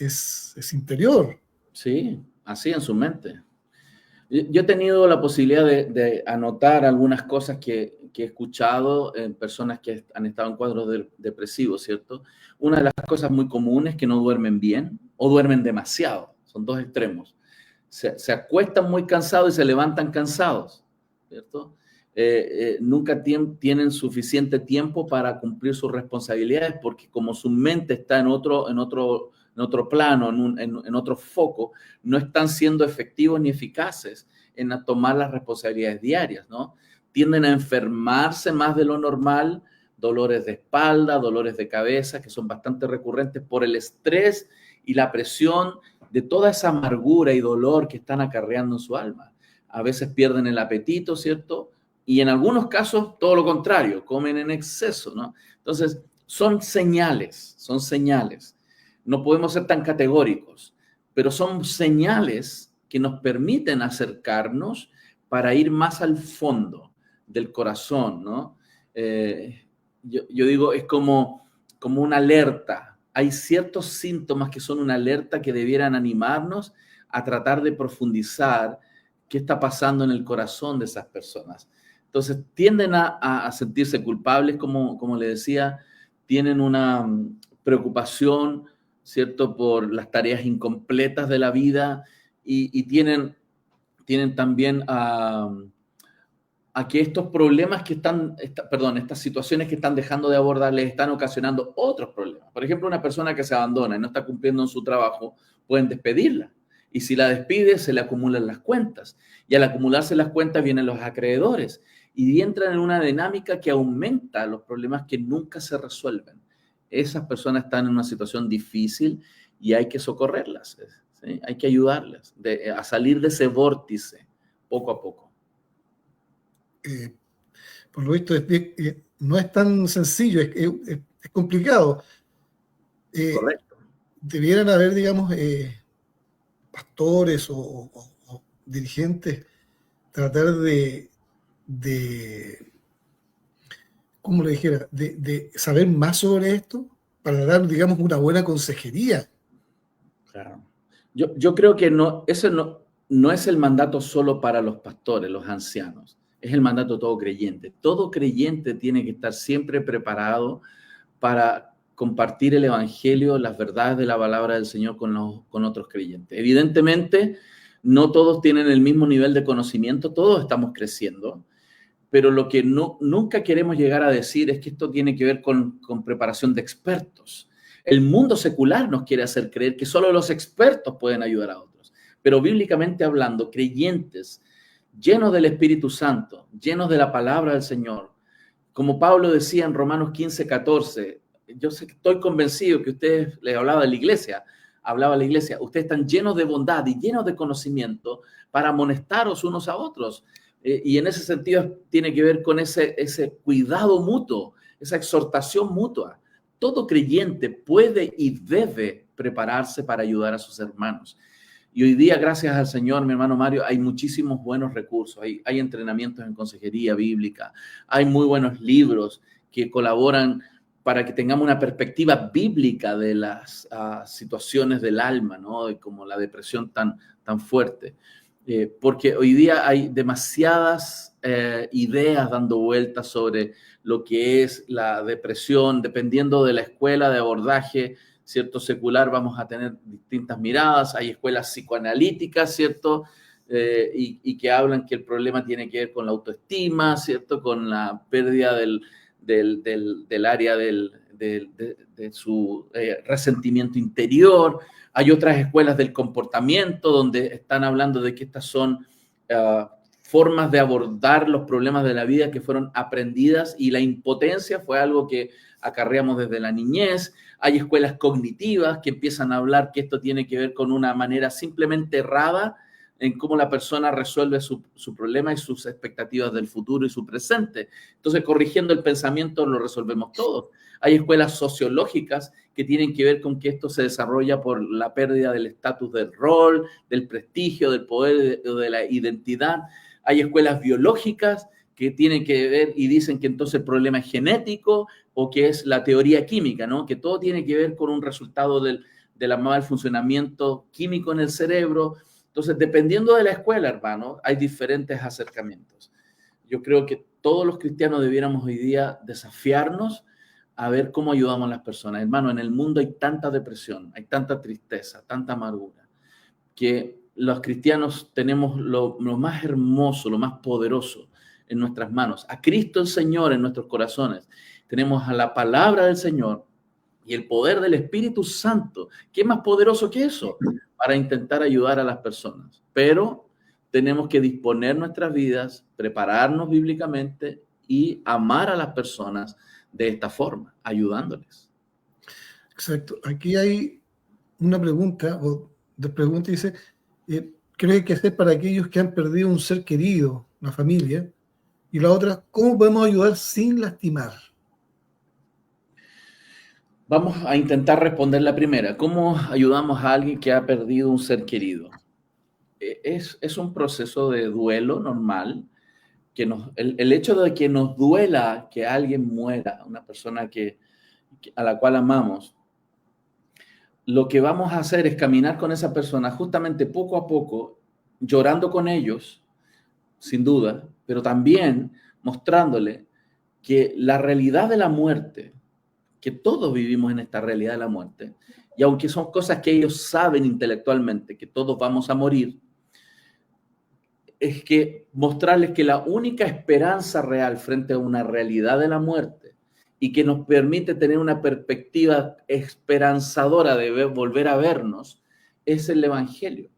interior. Sí, así en su mente. Yo he tenido la posibilidad de anotar algunas cosas que he escuchado en personas que han estado en cuadros depresivos, ¿cierto? Una de las cosas muy comunes es que no duermen bien o duermen demasiado. Son dos extremos. Se acuestan muy cansados y se levantan cansados, ¿cierto? Nunca tienen suficiente tiempo para cumplir sus responsabilidades porque como su mente está en otro plano, en otro foco, no están siendo efectivos ni eficaces en tomar las responsabilidades diarias, ¿no? Tienden a enfermarse más de lo normal, dolores de espalda, dolores de cabeza, que son bastante recurrentes por el estrés y la presión de toda esa amargura y dolor que están acarreando en su alma. A veces pierden el apetito, ¿cierto? Y en algunos casos, todo lo contrario, comen en exceso, ¿no? Entonces, son señales. No podemos ser tan categóricos, pero son señales que nos permiten acercarnos para ir más al fondo del corazón, ¿no? Yo digo, es como una alerta. Hay ciertos síntomas que son una alerta que debieran animarnos a tratar de profundizar qué está pasando en el corazón de esas personas. Entonces, tienden a sentirse culpables, como le decía, tienen una preocupación, ¿cierto?, por las tareas incompletas de la vida y tienen también a que estos problemas estas situaciones que están dejando de abordar les están ocasionando otros problemas. Por ejemplo, una persona que se abandona y no está cumpliendo en su trabajo, pueden despedirla. Y si la despide, se le acumulan las cuentas. Y al acumularse las cuentas vienen los acreedores. Y entran en una dinámica que aumenta los problemas que nunca se resuelven. Esas personas están en una situación difícil y hay que socorrerlas, ¿sí? Hay que ayudarlas a salir de ese vórtice poco a poco. Por lo visto, no es tan sencillo, es complicado. Correcto. Debieran haber, digamos, pastores o dirigentes tratar de ¿cómo le dijera? De saber más sobre esto para dar, digamos, una buena consejería. Claro. Yo creo que ese no es el mandato solo para los pastores, los ancianos. Es el mandato de todo creyente. Todo creyente tiene que estar siempre preparado para compartir el evangelio, las verdades de la palabra del Señor con otros creyentes. Evidentemente, no todos tienen el mismo nivel de conocimiento, todos estamos creciendo, pero lo que nunca queremos llegar a decir es que esto tiene que ver con preparación de expertos. El mundo secular nos quiere hacer creer que solo los expertos pueden ayudar a otros, pero bíblicamente hablando, creyentes llenos del Espíritu Santo, llenos de la palabra del Señor, como Pablo decía en Romanos 15:14, yo estoy convencido que ustedes, le hablaba a la iglesia, ustedes están llenos de bondad y llenos de conocimiento para amonestaros unos a otros. Y en ese sentido tiene que ver con ese cuidado mutuo, esa exhortación mutua. Todo creyente puede y debe prepararse para ayudar a sus hermanos. Y hoy día, gracias al Señor, mi hermano Mario, hay muchísimos buenos recursos. Hay entrenamientos en consejería bíblica, hay muy buenos libros que colaboran para que tengamos una perspectiva bíblica de las situaciones del alma, ¿no? Como la depresión tan fuerte. Porque hoy día hay demasiadas ideas dando vueltas sobre lo que es la depresión, dependiendo de la escuela de abordaje, ¿cierto? Secular vamos a tener distintas miradas, hay escuelas psicoanalíticas, ¿cierto? Y que hablan que el problema tiene que ver con la autoestima, ¿cierto? Con la pérdida del área de su resentimiento interior. Hay otras escuelas del comportamiento donde están hablando de que estas son formas de abordar los problemas de la vida que fueron aprendidas, y la impotencia fue algo que acarreamos desde la niñez. Hay escuelas cognitivas que empiezan a hablar que esto tiene que ver con una manera simplemente errada en cómo la persona resuelve su problema y sus expectativas del futuro y su presente. Entonces, corrigiendo el pensamiento lo resolvemos todo. Hay escuelas sociológicas que tienen que ver con que esto se desarrolla por la pérdida del estatus del rol, del prestigio, del poder o de la identidad. Hay escuelas biológicas que tienen que ver y dicen que entonces el problema es genético, o que es la teoría química, ¿no? Que todo tiene que ver con un resultado del mal funcionamiento químico en el cerebro. Entonces, dependiendo de la escuela, hermano, hay diferentes acercamientos. Yo creo que todos los cristianos debiéramos hoy día desafiarnos a ver cómo ayudamos a las personas. Hermano, en el mundo hay tanta depresión, hay tanta tristeza, tanta amargura, que los cristianos tenemos lo más hermoso, lo más poderoso en nuestras manos. A Cristo el Señor en nuestros corazones. Tenemos a la palabra del Señor y el poder del Espíritu Santo. ¿Qué más poderoso que eso? Para intentar ayudar a las personas. Pero tenemos que disponer nuestras vidas, prepararnos bíblicamente y amar a las personas de esta forma, ayudándoles. Exacto. Aquí hay una pregunta, o dos preguntas, dice, ¿qué hay que hacer para aquellos que han perdido un ser querido, una familia? Y la otra, ¿cómo podemos ayudar sin lastimar? Vamos a intentar responder la primera. ¿Cómo ayudamos a alguien que ha perdido un ser querido? Es un proceso de duelo normal. El hecho de que nos duela que alguien muera, una persona a la cual amamos, lo que vamos a hacer es caminar con esa persona justamente poco a poco, llorando con ellos, sin duda, pero también mostrándole que la realidad de la muerte, que todos vivimos en esta realidad de la muerte, y aunque son cosas que ellos saben intelectualmente, que todos vamos a morir, es que mostrarles que la única esperanza real frente a una realidad de la muerte y que nos permite tener una perspectiva esperanzadora de volver a vernos es el Evangelio.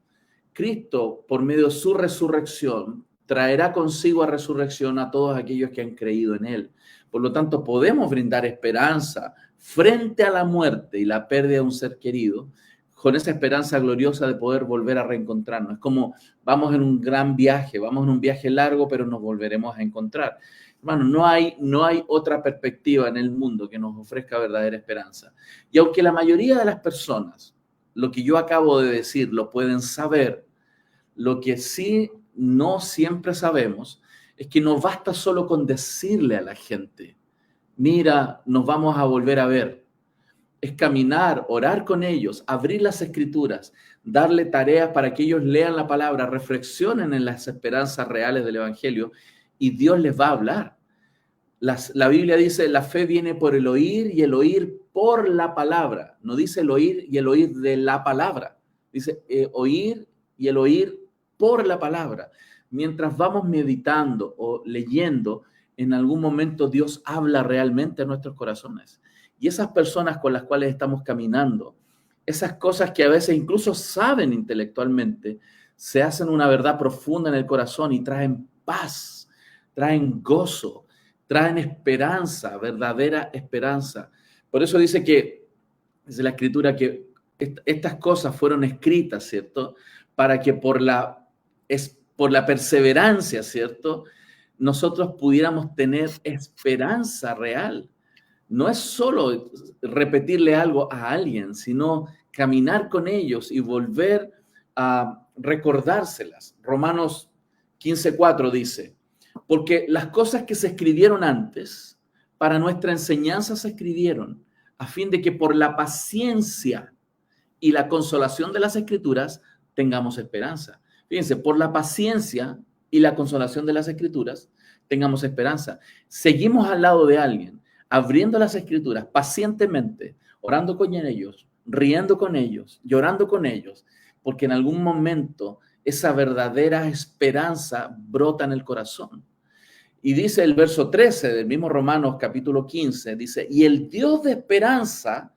Cristo, por medio de su resurrección, traerá consigo a resurrección a todos aquellos que han creído en él. Por lo tanto, podemos brindar esperanza frente a la muerte y la pérdida de un ser querido, con esa esperanza gloriosa de poder volver a reencontrarnos. Es como vamos en un gran viaje, vamos en un viaje largo, pero nos volveremos a encontrar. Hermano, no hay otra perspectiva en el mundo que nos ofrezca verdadera esperanza. Y aunque la mayoría de las personas, lo que yo acabo de decir, lo pueden saber, lo que sí no siempre sabemos es que no basta solo con decirle a la gente, mira, nos vamos a volver a ver. Es caminar, orar con ellos, abrir las escrituras, darle tareas para que ellos lean la palabra, reflexionen en las esperanzas reales del Evangelio y Dios les va a hablar. La Biblia dice, la fe viene por el oír y el oír por la palabra. No dice el oír y el oír de la palabra. Dice oír y el oír por la palabra. Mientras vamos meditando o leyendo, en algún momento Dios habla realmente a nuestros corazones. Y esas personas con las cuales estamos caminando, esas cosas que a veces incluso saben intelectualmente, se hacen una verdad profunda en el corazón y traen paz, traen gozo, traen esperanza, verdadera esperanza. Por eso dice la Escritura que estas cosas fueron escritas, ¿cierto? Para que por la perseverancia, ¿cierto? Nosotros pudiéramos tener esperanza real. No es solo repetirle algo a alguien, sino caminar con ellos y volver a recordárselas. Romanos 15:4 dice, porque las cosas que se escribieron antes, para nuestra enseñanza se escribieron, a fin de que por la paciencia y la consolación de las Escrituras tengamos esperanza. Fíjense, por la paciencia y la consolación de las Escrituras tengamos esperanza. Seguimos al lado de alguien, abriendo las Escrituras pacientemente, orando con ellos, riendo con ellos, llorando con ellos, porque en algún momento esa verdadera esperanza brota en el corazón. Y dice el verso 13 del mismo Romanos capítulo 15, dice, y el Dios de esperanza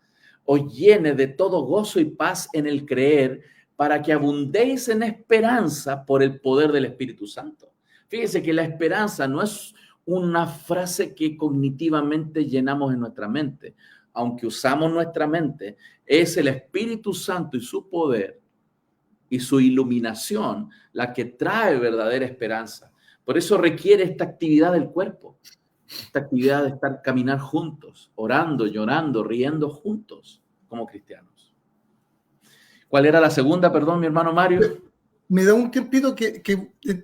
os llene de todo gozo y paz en el creer, para que abundéis en esperanza por el poder del Espíritu Santo. Fíjense que la esperanza no es una frase que cognitivamente llenamos en nuestra mente. Aunque usamos nuestra mente, es el Espíritu Santo y su poder y su iluminación la que trae verdadera esperanza. Por eso requiere esta actividad del cuerpo, esta actividad de caminar juntos, orando, llorando, riendo juntos como cristianos. ¿Cuál era la segunda, perdón, mi hermano Mario? Me da un tiempito que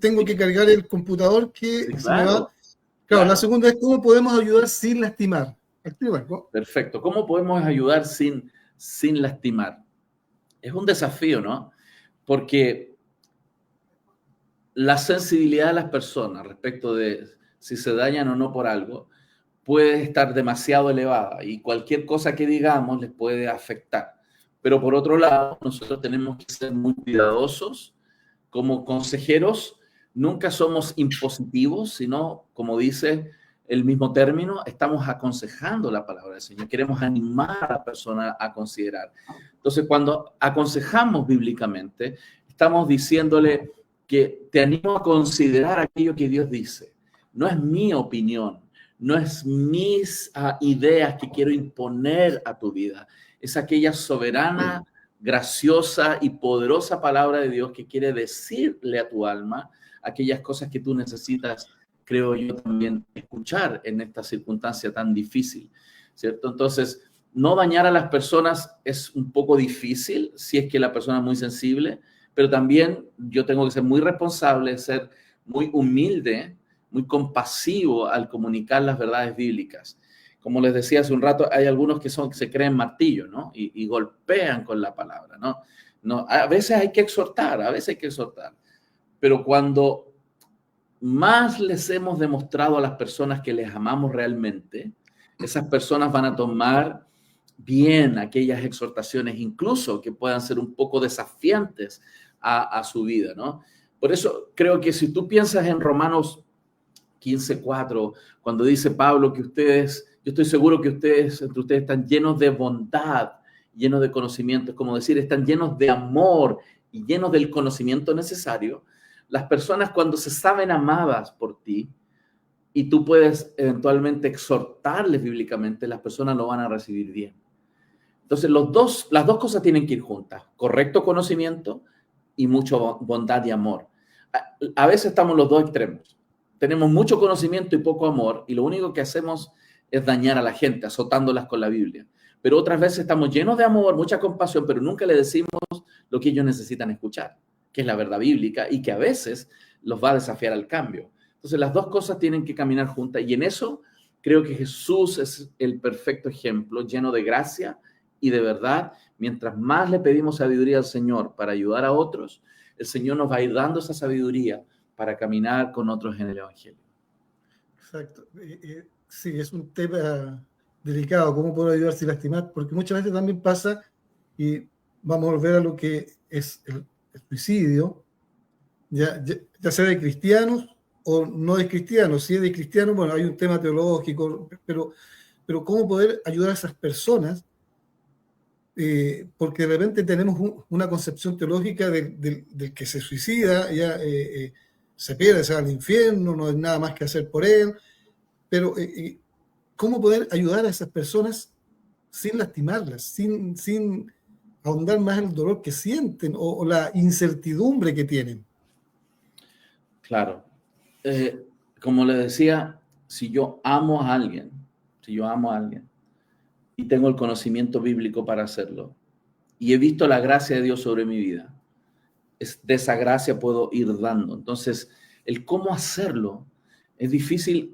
tengo que cargar el computador que Sí, se me va. claro. Claro, la segunda es cómo podemos ayudar sin lastimar. Perfecto. ¿Cómo podemos ayudar sin lastimar? Es un desafío, ¿no? Porque la sensibilidad de las personas respecto de si se dañan o no por algo puede estar demasiado elevada y cualquier cosa que digamos les puede afectar. Pero por otro lado, nosotros tenemos que ser muy cuidadosos como consejeros. Nunca somos impositivos, sino, como dice el mismo término, estamos aconsejando la palabra del Señor. Queremos animar a la persona a considerar. Entonces, cuando aconsejamos bíblicamente, estamos diciéndole que te animo a considerar aquello que Dios dice. No es mi opinión, no es mis ideas que quiero imponer a tu vida. Es aquella soberana, graciosa y poderosa palabra de Dios que quiere decirle a tu alma aquellas cosas que tú necesitas, creo yo, también escuchar en esta circunstancia tan difícil, ¿cierto? Entonces, no dañar a las personas es un poco difícil si es que la persona es muy sensible, pero también yo tengo que ser muy responsable, ser muy humilde, muy compasivo al comunicar las verdades bíblicas. Como les decía hace un rato, hay algunos que se creen martillo, ¿no? Y golpean con la palabra, ¿no? A veces hay que exhortar, pero cuando más les hemos demostrado a las personas que les amamos realmente, esas personas van a tomar bien aquellas exhortaciones, incluso que puedan ser un poco desafiantes a su vida, ¿no? Por eso creo que si tú piensas en Romanos 15:4, cuando dice Pablo que yo estoy seguro que entre ustedes están llenos de bondad, llenos de conocimiento, es como decir, están llenos de amor y llenos del conocimiento necesario. Las personas cuando se saben amadas por ti y tú puedes eventualmente exhortarles bíblicamente, las personas lo van a recibir bien. Entonces, las dos cosas tienen que ir juntas, correcto conocimiento y mucha bondad y amor. A veces estamos en los dos extremos. Tenemos mucho conocimiento y poco amor y lo único que hacemos es dañar a la gente, azotándolas con la Biblia. Pero otras veces estamos llenos de amor, mucha compasión, pero nunca le decimos lo que ellos necesitan escuchar, que es la verdad bíblica y que a veces los va a desafiar al cambio. Entonces, las dos cosas tienen que caminar juntas y en eso creo que Jesús es el perfecto ejemplo, lleno de gracia y de verdad. Mientras más le pedimos sabiduría al Señor para ayudar a otros, el Señor nos va a ir dando esa sabiduría para caminar con otros en el Evangelio. Exacto. Sí, es un tema delicado, cómo poder ayudar sin lastimar, porque muchas veces también pasa, y vamos a volver a lo que es el suicidio, ya sea de cristianos o no de cristianos. Si es de cristianos, bueno, hay un tema teológico, pero cómo poder ayudar a esas personas, porque de repente tenemos una concepción teológica del que se suicida, ya se pierde, se va al infierno, no hay nada más que hacer por él, pero cómo poder ayudar a esas personas sin lastimarlas, sin ahondar más en el dolor que sienten o la incertidumbre que tienen. Claro. Como les decía, si yo amo a alguien y tengo el conocimiento bíblico para hacerlo y he visto la gracia de Dios sobre mi vida, de esa gracia puedo ir dando. Entonces, el cómo hacerlo es difícil.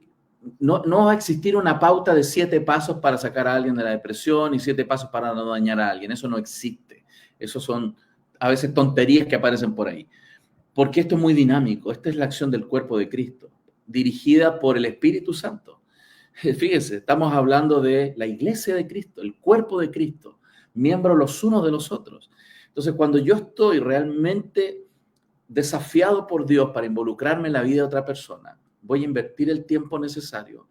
No va a existir una pauta de 7 pasos para sacar a alguien de la depresión y 7 pasos para no dañar a alguien. Eso no existe. Eso son a veces tonterías que aparecen por ahí. Porque esto es muy dinámico. Esta es la acción del cuerpo de Cristo, dirigida por el Espíritu Santo. Fíjense, estamos hablando de la iglesia de Cristo, el cuerpo de Cristo, miembros los unos de los otros. Entonces, cuando yo estoy realmente desafiado por Dios para involucrarme en la vida de otra persona, voy a invertir el tiempo necesario,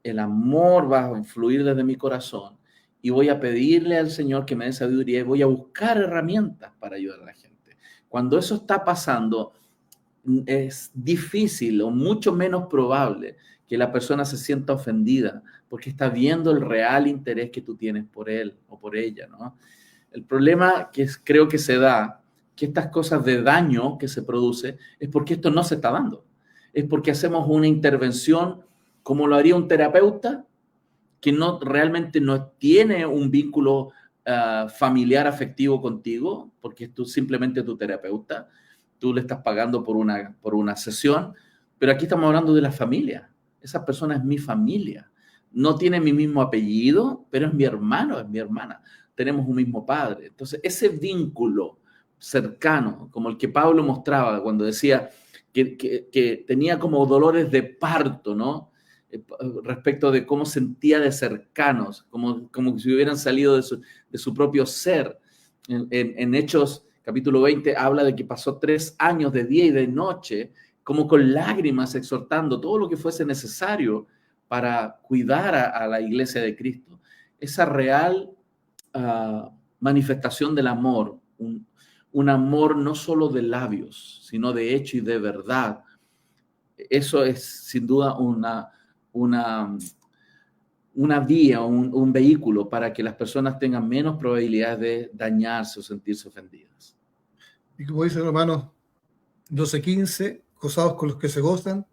el amor va a fluir desde mi corazón y voy a pedirle al Señor que me dé sabiduría y voy a buscar herramientas para ayudar a la gente. Cuando eso está pasando, es difícil o mucho menos probable que la persona se sienta ofendida porque está viendo el real interés que tú tienes por él o por ella, ¿no? El problema que creo que se da, que estas cosas de daño que se produce, es porque esto no se está dando. Es porque hacemos una intervención como lo haría un terapeuta que realmente no tiene un vínculo familiar afectivo contigo, porque es simplemente tu terapeuta, tú le estás pagando por una sesión, pero aquí estamos hablando de la familia. Esa persona es mi familia. No tiene mi mismo apellido, pero es mi hermano, es mi hermana. Tenemos un mismo padre. Entonces, ese vínculo cercano, como el que Pablo mostraba cuando decía que tenía como dolores de parto, ¿no? Respecto de cómo sentía de cercanos, como si hubieran salido de su propio ser. En Hechos capítulo 20 habla de que pasó 3 años de día y de noche, como con lágrimas exhortando todo lo que fuese necesario para cuidar a la iglesia de Cristo. Esa real manifestación del amor, un amor no solo de labios, sino de hecho y de verdad. Eso es sin duda una vía, un vehículo para que las personas tengan menos probabilidades de dañarse o sentirse ofendidas. Y como dice Romanos 12:15, gozados con los que se gozan,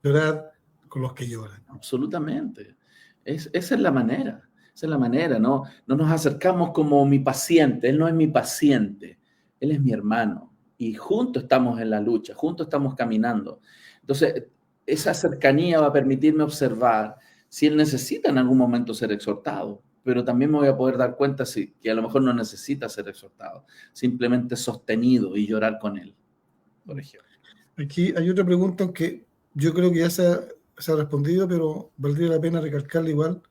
llorad con los que lloran. Absolutamente. Esa es la manera. Esa es la manera, ¿no? No nos acercamos como mi paciente. Él no es mi paciente. Él es mi hermano. Y juntos estamos en la lucha. Juntos estamos caminando. Entonces, esa cercanía va a permitirme observar si él necesita en algún momento ser exhortado. Pero también me voy a poder dar cuenta que a lo mejor no necesita ser exhortado. Simplemente sostenido y llorar con él, por ejemplo. Aquí hay otra pregunta que yo creo que ya se ha respondido, pero valdría la pena recalcarla igual,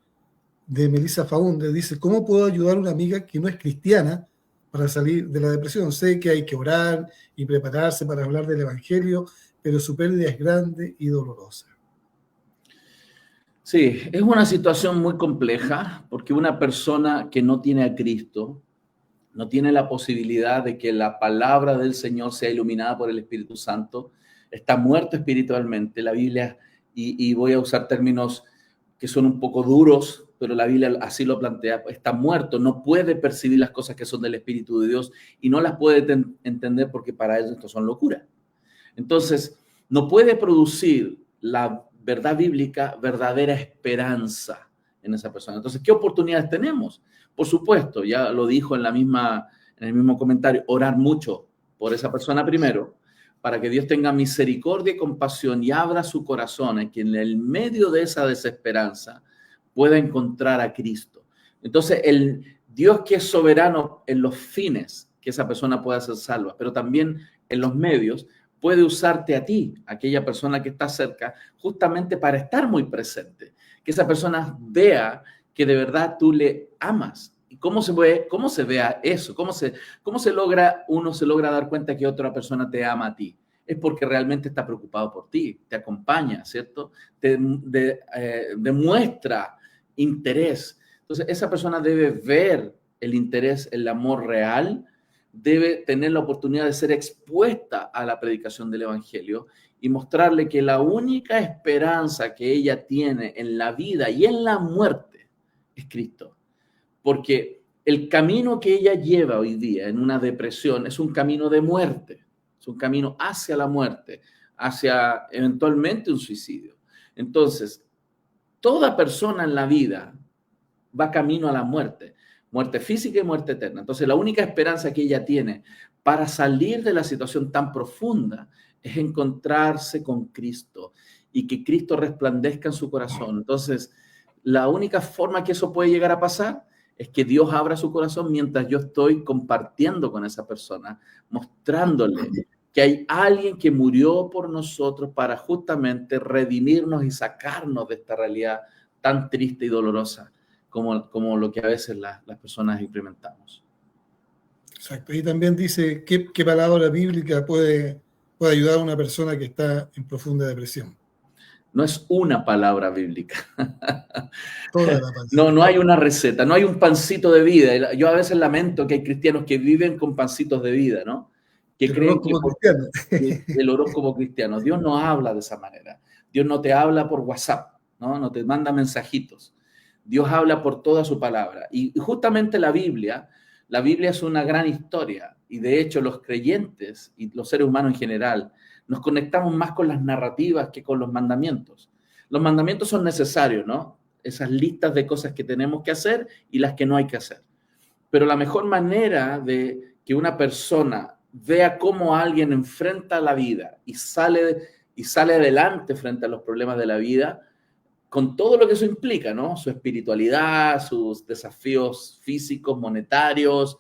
de Melissa Faunde. Dice, ¿cómo puedo ayudar a una amiga que no es cristiana para salir de la depresión? Sé que hay que orar y prepararse para hablar del Evangelio, pero su pérdida es grande y dolorosa. Sí, es una situación muy compleja porque una persona que no tiene a Cristo no tiene la posibilidad de que la palabra del Señor sea iluminada por el Espíritu Santo, está muerto espiritualmente. La Biblia, y voy a usar términos que son un poco duros, pero la Biblia así lo plantea, está muerto, no puede percibir las cosas que son del Espíritu de Dios y no las puede entender porque para ellos esto son locuras. Entonces, no puede producir la verdad bíblica, verdadera esperanza en esa persona. Entonces, ¿qué oportunidades tenemos? Por supuesto, ya lo dijo en el mismo comentario, orar mucho por esa persona primero, para que Dios tenga misericordia y compasión y abra su corazón en que en el medio de esa desesperanza pueda encontrar a Cristo. Entonces, el Dios que es soberano en los fines, que esa persona pueda ser salva, pero también en los medios, puede usarte a ti, aquella persona que está cerca, justamente para estar muy presente. Que esa persona vea que de verdad tú le amas. ¿Y cómo se vea eso? ¿Cómo se logra dar cuenta que otra persona te ama a ti? Es porque realmente está preocupado por ti, te acompaña, ¿cierto? Te demuestra interés. Entonces, esa persona debe ver el interés, el amor real, debe tener la oportunidad de ser expuesta a la predicación del Evangelio y mostrarle que la única esperanza que ella tiene en la vida y en la muerte es Cristo. Porque el camino que ella lleva hoy día en una depresión es un camino de muerte, es un camino hacia la muerte, hacia eventualmente un suicidio. Entonces, toda persona en la vida va camino a la muerte física y muerte eterna. Entonces, la única esperanza que ella tiene para salir de la situación tan profunda es encontrarse con Cristo y que Cristo resplandezca en su corazón. Entonces, la única forma que eso puede llegar a pasar es que Dios abra su corazón mientras yo estoy compartiendo con esa persona, mostrándole que hay alguien que murió por nosotros para justamente redimirnos y sacarnos de esta realidad tan triste y dolorosa como lo que a veces las personas experimentamos. Exacto. Y también dice qué palabra bíblica puede ayudar a una persona que está en profunda depresión. No es una palabra bíblica. Toda la palabra. No hay una receta, no hay un pancito de vida. Yo a veces lamento que hay cristianos que viven con pancitos de vida, ¿no? Que creen que el horóscopo cristiano. Dios no habla de esa manera. Dios no te habla por WhatsApp, ¿no? No te manda mensajitos. Dios habla por toda su palabra. Y justamente la Biblia es una gran historia. Y de hecho los creyentes y los seres humanos en general nos conectamos más con las narrativas que con los mandamientos. Los mandamientos son necesarios, ¿no? Esas listas de cosas que tenemos que hacer y las que no hay que hacer. Pero la mejor manera de que una persona vea cómo alguien enfrenta la vida y sale adelante frente a los problemas de la vida, con todo lo que eso implica, ¿no? Su espiritualidad, sus desafíos físicos, monetarios,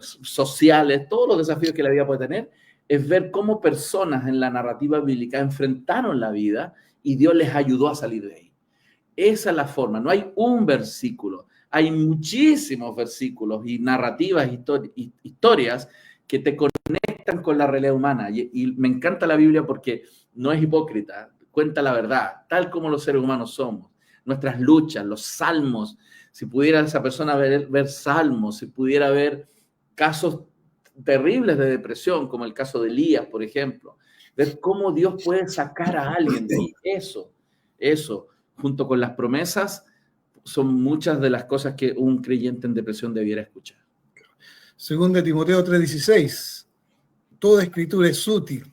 sociales, todos los desafíos que la vida puede tener, es ver cómo personas en la narrativa bíblica enfrentaron la vida y Dios les ayudó a salir de ahí. Esa es la forma. No hay un versículo, hay muchísimos versículos y narrativas, historias que te conectan con la realidad humana. Y me encanta la Biblia porque no es hipócrita, cuenta la verdad, tal como los seres humanos somos. Nuestras luchas, los salmos, si pudiera esa persona ver salmos, si pudiera ver casos terribles de depresión, como el caso de Elías, por ejemplo, ver cómo Dios puede sacar a alguien de ahí. Eso, junto con las promesas, son muchas de las cosas que un creyente en depresión debiera escuchar. Según de Timoteo 3:16, toda escritura es útil.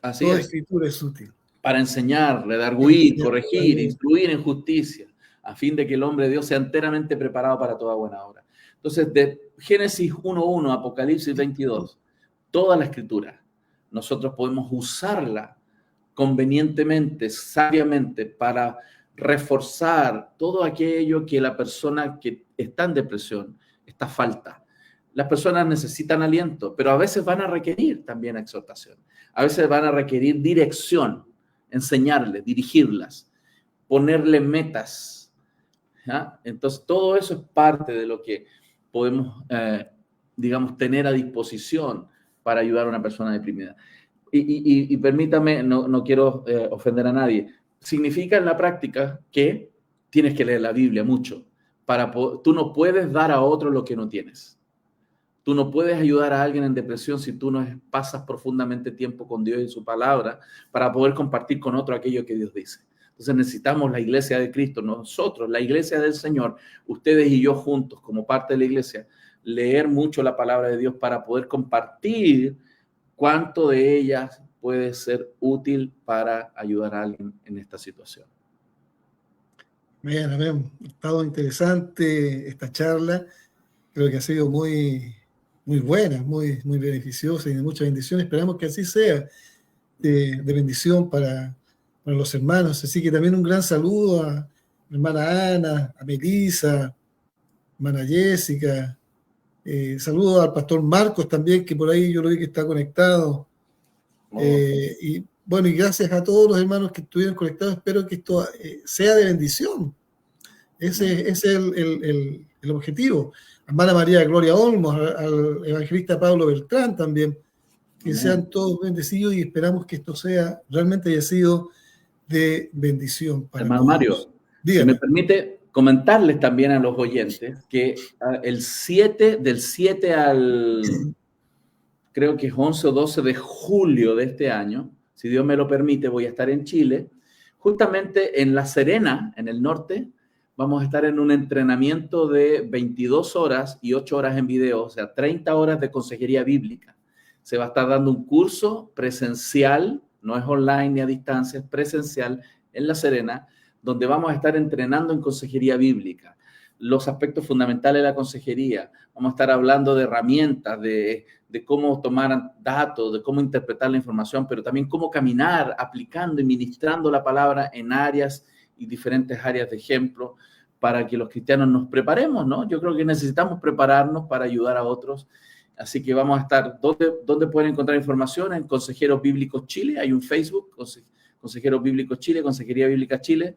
Así toda es. escritura es útil. Para enseñar, redarguir, corregir, instruir en justicia, a fin de que el hombre de Dios sea enteramente preparado para toda buena obra. Entonces, de Génesis 1:1, Apocalipsis 22, toda la escritura, nosotros podemos usarla convenientemente, sabiamente, para reforzar todo aquello que la persona que está en depresión está falta. Las personas necesitan aliento, pero a veces van a requerir también exhortación. A veces van a requerir dirección, enseñarles, dirigirlas, ponerle metas. ¿Ya? Entonces, todo eso es parte de lo que podemos, tener a disposición para ayudar a una persona deprimida. Y permítame, no quiero ofender a nadie, significa en la práctica que tienes que leer la Biblia mucho. Tú no puedes dar a otro lo que no tienes. Tú no puedes ayudar a alguien en depresión si tú no pasas profundamente tiempo con Dios y su palabra para poder compartir con otro aquello que Dios dice. Entonces necesitamos la iglesia de Cristo, nosotros, la iglesia del Señor, ustedes y yo juntos como parte de la iglesia, leer mucho la palabra de Dios para poder compartir cuánto de ellas puede ser útil para ayudar a alguien en esta situación. Bien, ha estado interesante esta charla. Creo que ha sido muy buena, muy beneficiosa y de mucha bendición. Esperamos que así sea, de bendición para los hermanos. Así que también un gran saludo a mi hermana Ana, a Melissa, hermana Jessica. Saludo al pastor Marcos también, que por ahí yo lo vi que está conectado. Y gracias a todos los hermanos que estuvieron conectados. Espero que esto sea de bendición. Ese es el objetivo. Hermana María Gloria Olmos, al evangelista Pablo Beltrán también, que sean todos bendecidos y esperamos que esto realmente haya sido de bendición para hermano todos. Mario, dígame. si me permite comentarles también a los oyentes que del 7 al, creo que es 11 o 12 de julio de este año, si Dios me lo permite, voy a estar en Chile, justamente en La Serena, en el norte. Vamos a estar en un entrenamiento de 22 horas y 8 horas en video, o sea, 30 horas de consejería bíblica. Se va a estar dando un curso presencial, no es online ni a distancia, es presencial en La Serena, donde vamos a estar entrenando en consejería bíblica, los aspectos fundamentales de la consejería. Vamos a estar hablando de herramientas, de cómo tomar datos, de cómo interpretar la información, pero también cómo caminar aplicando y ministrando la palabra en áreas y diferentes áreas de ejemplo para que los cristianos nos preparemos, ¿no? Yo creo que necesitamos prepararnos para ayudar a otros. Así que vamos a estar, ¿dónde pueden encontrar información? En Consejeros Bíblicos Chile, hay un Facebook, Consejeros Bíblicos Chile, Consejería Bíblica Chile.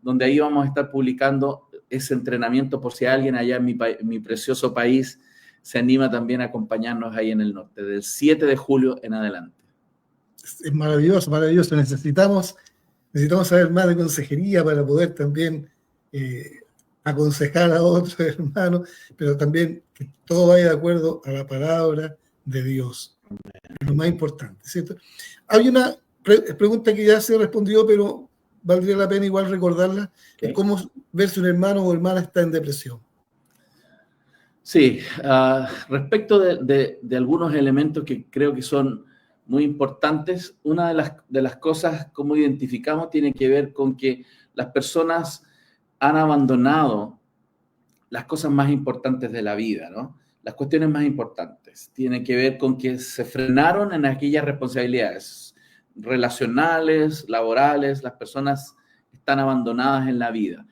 donde ahí vamos a estar publicando ese entrenamiento por si alguien allá en mi precioso país se anima también a acompañarnos ahí en el norte, del 7 de julio en adelante. Es maravilloso, maravilloso. Necesitamos saber más de consejería para poder también aconsejar a otros hermanos, pero también que todo vaya de acuerdo a la palabra de Dios. Es lo más importante, ¿cierto? Hay una pregunta que ya se respondió, pero valdría la pena igual recordarla. Okay. ¿Cómo ver si un hermano o hermana está en depresión? Sí, respecto de algunos elementos que creo que son muy importantes, una de las cosas como identificamos tiene que ver con que las personas han abandonado las cosas más importantes de la vida, ¿no? Las cuestiones más importantes tienen que ver con que se frenaron en aquellas responsabilidades relacionales, laborales, las personas están abandonadas en la vida.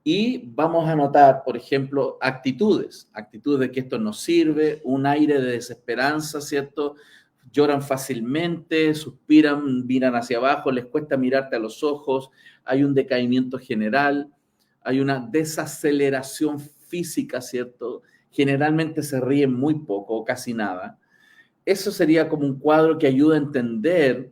Y vamos a notar, por ejemplo, actitudes de que esto no sirve, un aire de desesperanza, ¿cierto? Lloran fácilmente, suspiran, miran hacia abajo, les cuesta mirarte a los ojos, hay un decaimiento general, hay una desaceleración física, ¿cierto? Generalmente se ríen muy poco o casi nada. Eso sería como un cuadro que ayuda a entender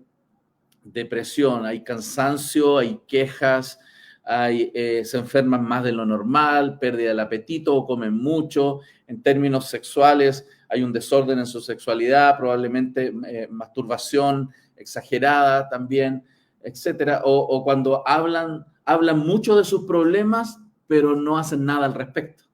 depresión. Hay cansancio, hay quejas, se enferman más de lo normal, pérdida del apetito o comen mucho. En términos sexuales, hay un desorden en su sexualidad, probablemente masturbación exagerada también, etcétera. O cuando hablan mucho de sus problemas, pero no hacen nada al respecto.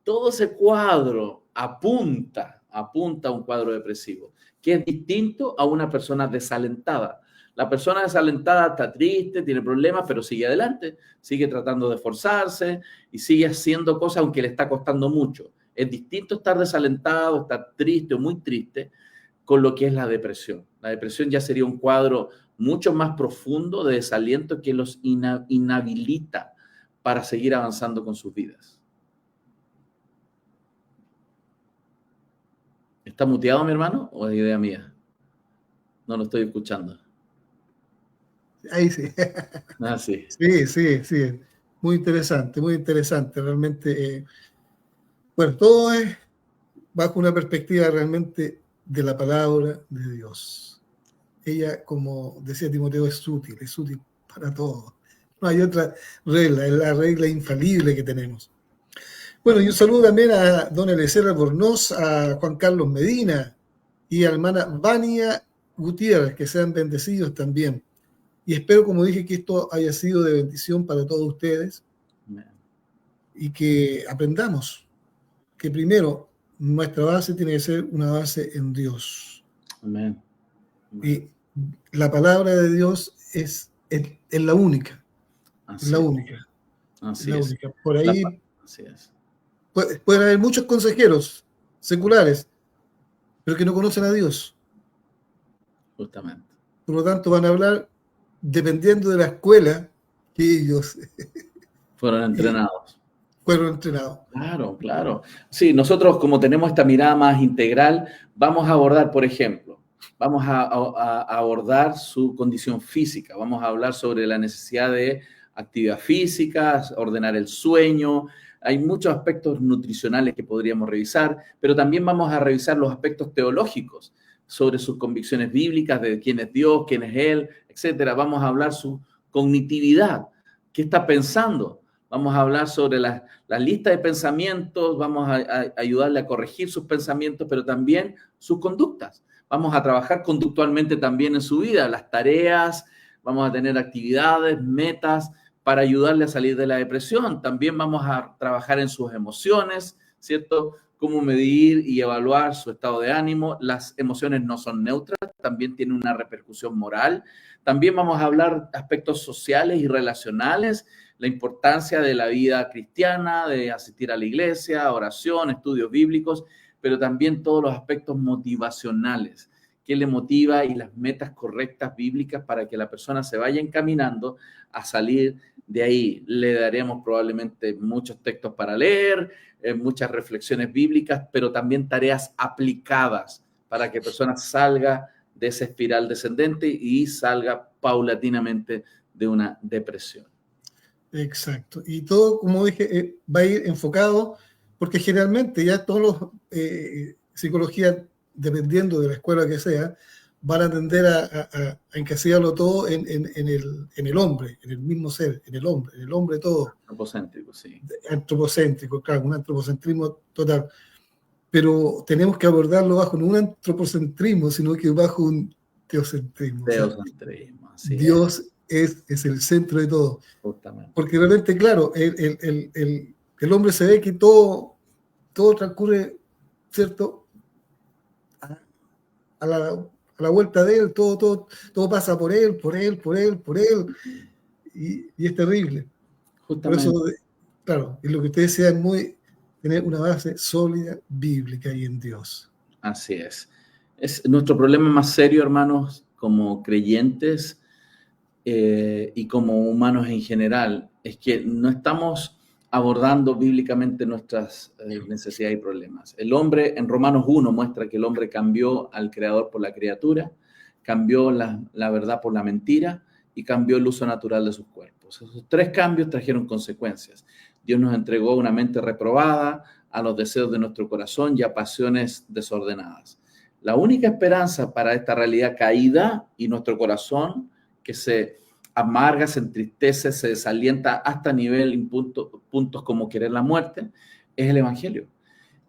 Todo ese cuadro apunta a un cuadro depresivo, que es distinto a una persona desalentada. La persona desalentada está triste, tiene problemas, pero sigue adelante, sigue tratando de esforzarse y sigue haciendo cosas aunque le está costando mucho. Es distinto estar desalentado, estar triste o muy triste con lo que es la depresión. La depresión ya sería un cuadro mucho más profundo de desaliento que los inhabilita para seguir avanzando con sus vidas. ¿Está muteado mi hermano o es idea mía? No lo estoy escuchando. Ahí sí. Ah, sí. Sí. Muy interesante, realmente. Bueno, todo es bajo una perspectiva realmente de la palabra de Dios. Ella, como decía Timoteo, es útil para todo. No hay otra regla, es la regla infalible que tenemos. Bueno, y un saludo también a don Eliezer Albornoz, a Juan Carlos Medina y a la hermana Vania Gutiérrez, que sean bendecidos también. Y espero, como dije, que esto haya sido de bendición para todos ustedes y que aprendamos que primero nuestra base tiene que ser una base en Dios. Amén. Y la palabra de Dios es la única. Así la es. única. Así la es. única. Por ahí Así es. pueden haber muchos consejeros seculares, pero que no conocen a Dios. Justamente. Por lo tanto, van a hablar dependiendo de la escuela que ellos Fueron entrenados. fueron entrenados. Claro. Sí, nosotros como tenemos esta mirada más integral, vamos a abordar, por ejemplo, vamos a abordar su condición física, vamos a hablar sobre la necesidad de actividad física, ordenar el sueño. Hay muchos aspectos nutricionales que podríamos revisar, pero también vamos a revisar los aspectos teológicos sobre sus convicciones bíblicas, de quién es Dios, quién es Él, etcétera. Vamos a hablar su cognitividad, qué está pensando. Vamos a hablar sobre la lista de pensamientos, vamos a ayudarle a corregir sus pensamientos, pero también sus conductas. Vamos a trabajar conductualmente también en su vida, las tareas, vamos a tener actividades, metas para ayudarle a salir de la depresión. También vamos a trabajar en sus emociones, ¿cierto? Cómo medir y evaluar su estado de ánimo. Las emociones no son neutras, también tienen una repercusión moral. También vamos a hablar de aspectos sociales y relacionales, la importancia de la vida cristiana, de asistir a la iglesia, oración, estudios bíblicos, pero también todos los aspectos motivacionales, qué le motiva y las metas correctas bíblicas para que la persona se vaya encaminando a salir de ahí. Le daremos probablemente muchos textos para leer, muchas reflexiones bíblicas, pero también tareas aplicadas para que la persona salga de esa espiral descendente y salga paulatinamente de una depresión. Exacto. Y todo, como dije, va a ir enfocado, porque generalmente ya todos los psicología, dependiendo de la escuela que sea, van a tender a encasillarlo todo en el hombre, en el mismo ser, en el hombre todo. Antropocéntrico, sí. Antropocéntrico, claro, un antropocentrismo total. Pero tenemos que abordarlo bajo no un antropocentrismo, sino que bajo un teocentrismo. O sea, Teocentrismo, así Dios es el centro de todo. justamente. Porque realmente, claro, el hombre se ve que todo transcurre, ¿cierto? A la vuelta de él, todo pasa por él, y es terrible. Por Justamente. eso, claro, y lo que usted decía es tener una base sólida bíblica y en Dios. Así es. Es nuestro problema más serio, hermanos, como creyentes y como humanos en general, es que no estamos abordando bíblicamente nuestras necesidades y problemas. El hombre, en Romanos 1, muestra que el hombre cambió al creador por la criatura, cambió la verdad por la mentira y cambió el uso natural de sus cuerpos. Esos tres cambios trajeron consecuencias. Dios nos entregó una mente reprobada, a los deseos de nuestro corazón y a pasiones desordenadas. La única esperanza para esta realidad caída y nuestro corazón que se amarga, se entristece, se desalienta hasta nivel puntos como querer la muerte, es el Evangelio.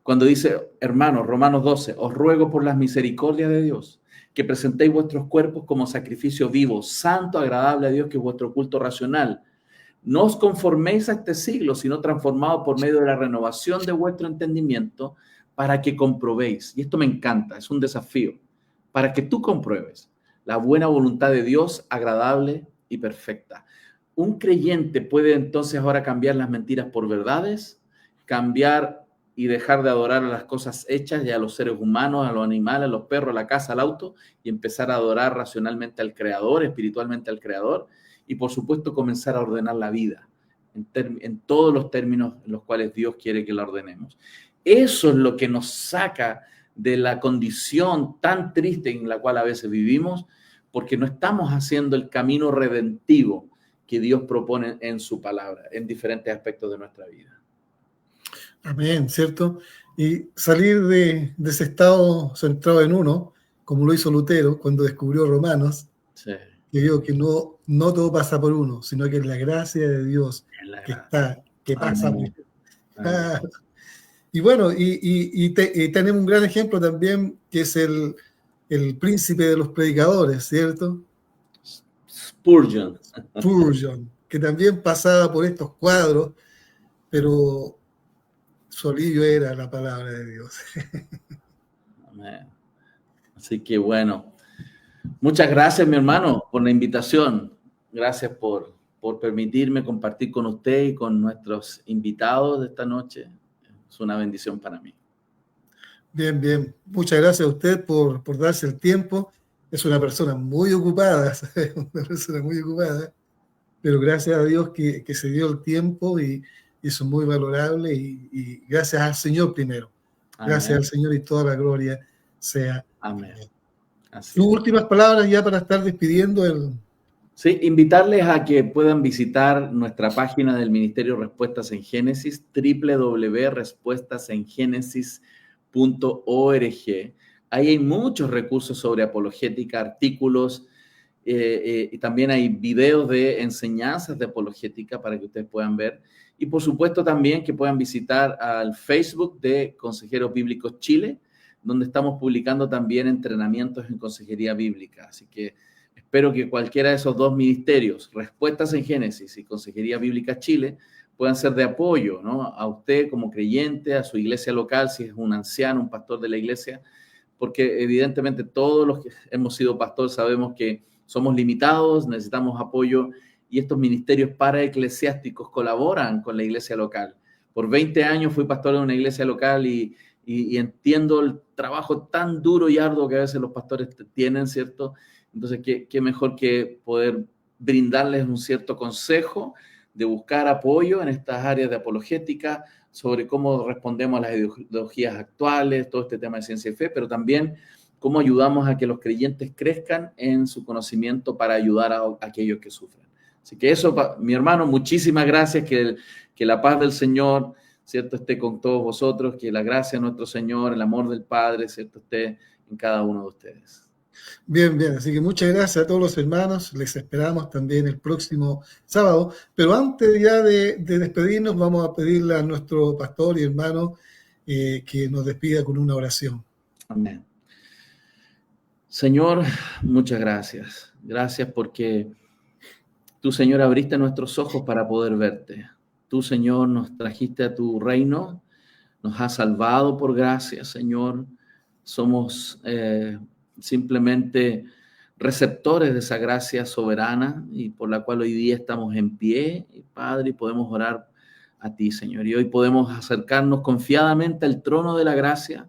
Cuando dice, hermanos, Romanos 12, os ruego por las misericordias de Dios que presentéis vuestros cuerpos como sacrificio vivo, santo, agradable a Dios, que es vuestro culto racional. No os conforméis a este siglo, sino transformados por medio de la renovación de vuestro entendimiento para que comprobéis. Y esto me encanta, es un desafío. Para que tú compruebes la buena voluntad de Dios, agradable y perfecta. Un creyente puede entonces ahora cambiar las mentiras por verdades, cambiar y dejar de adorar a las cosas hechas y a los seres humanos, a los animales, a los perros, a la casa, al auto, y empezar a adorar racionalmente al Creador, espiritualmente al Creador. Y por supuesto comenzar a ordenar la vida en todos los términos en los cuales Dios quiere que la ordenemos. Eso es lo que nos saca de la condición tan triste en la cual a veces vivimos, porque no estamos haciendo el camino redentivo que Dios propone en su palabra, en diferentes aspectos de nuestra vida. Amén, ¿cierto? Y salir de ese estado centrado en uno, como lo hizo Lutero cuando descubrió Romanos, Sí. que digo que no todo pasa por uno, sino que es la gracia de Dios que pasa por uno. Y bueno, y tenemos un gran ejemplo también, que es el príncipe de los predicadores, ¿cierto? Spurgeon, que también pasaba por estos cuadros, pero su alivio era la palabra de Dios. Amén. Así que bueno, muchas gracias, mi hermano, por la invitación. Gracias por permitirme compartir con usted y con nuestros invitados de esta noche. Es una bendición para mí. Bien. Muchas gracias a usted por darse el tiempo. Es una persona muy ocupada, ¿sabes? Una persona muy ocupada, pero gracias a Dios que se dio el tiempo y eso es muy valorable y gracias al Señor primero. Amén. Gracias al Señor y toda la gloria sea. Amén. Así Tus es. últimas palabras ya para estar despidiendo el... Sí, invitarles a que puedan visitar nuestra página del Ministerio Respuestas en Génesis, www.respuestasengenesis.org. Ahí hay muchos recursos sobre apologética, artículos, y también hay videos de enseñanzas de apologética para que ustedes puedan ver. Y por supuesto también que puedan visitar al Facebook de Consejeros Bíblicos Chile, donde estamos publicando también entrenamientos en consejería bíblica. Así que espero que cualquiera de esos dos ministerios, Respuestas en Génesis y Consejería Bíblica Chile, puedan ser de apoyo, ¿no? A usted como creyente, a su iglesia local, si es un anciano, un pastor de la iglesia, porque evidentemente todos los que hemos sido pastores sabemos que somos limitados, necesitamos apoyo, y estos ministerios paraeclesiásticos colaboran con la iglesia local. Por 20 años fui pastor de una iglesia local y entiendo el trabajo tan duro y arduo que a veces los pastores tienen, ¿cierto? Entonces, ¿qué mejor que poder brindarles un cierto consejo de buscar apoyo en estas áreas de apologética sobre cómo respondemos a las ideologías actuales, todo este tema de ciencia y fe, pero también cómo ayudamos a que los creyentes crezcan en su conocimiento para ayudar a aquellos que sufren. Así que eso, mi hermano, muchísimas gracias, que la paz del Señor, ¿cierto?, esté con todos vosotros, que la gracia de nuestro Señor, el amor del Padre, ¿cierto?, esté en cada uno de ustedes. Bien, bien, así que muchas gracias a todos los hermanos, les esperamos también el próximo sábado, pero antes ya de despedirnos vamos a pedirle a nuestro pastor y hermano que nos despida con una oración. Amén. Señor, muchas gracias. Gracias porque tú, Señor, abriste nuestros ojos para poder verte. Tú, Señor, nos trajiste a tu reino, nos has salvado por gracia, Señor. Somos simplemente receptores de esa gracia soberana y por la cual hoy día estamos en pie, Padre, y podemos orar a ti, Señor. Y hoy podemos acercarnos confiadamente al trono de la gracia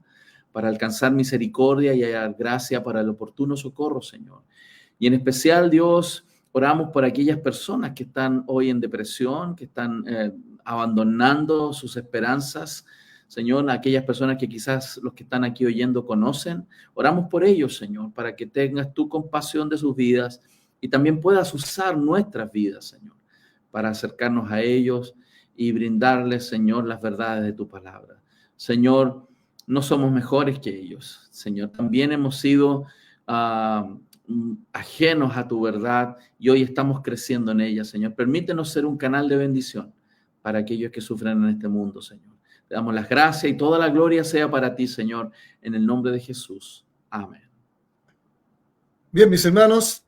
para alcanzar misericordia y hallar gracia para el oportuno socorro, Señor. Y en especial, Dios, oramos por aquellas personas que están hoy en depresión, que están abandonando sus esperanzas, Señor, aquellas personas que quizás los que están aquí oyendo conocen. Oramos por ellos, Señor, para que tengas tu compasión de sus vidas y también puedas usar nuestras vidas, Señor, para acercarnos a ellos y brindarles, Señor, las verdades de tu palabra. Señor, no somos mejores que ellos, Señor. También hemos sido ajenos a tu verdad y hoy estamos creciendo en ella, Señor. Permítenos ser un canal de bendición para aquellos que sufren en este mundo, Señor. Te damos las gracias y toda la gloria sea para ti, Señor, en el nombre de Jesús. Amén. Bien, mis hermanos,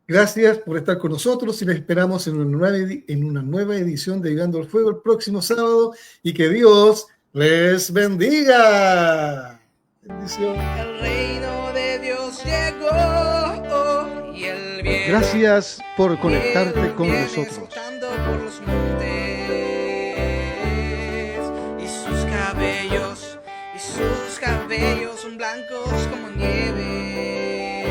gracias por estar con nosotros y les esperamos en una nueva edición de Vivando el Fuego el próximo sábado y que Dios les bendiga. Bendición. El reino de Dios llegó y el bien. Gracias por conectarte con nosotros. Soltando por los montes y sus cabellos son blancos como nieve.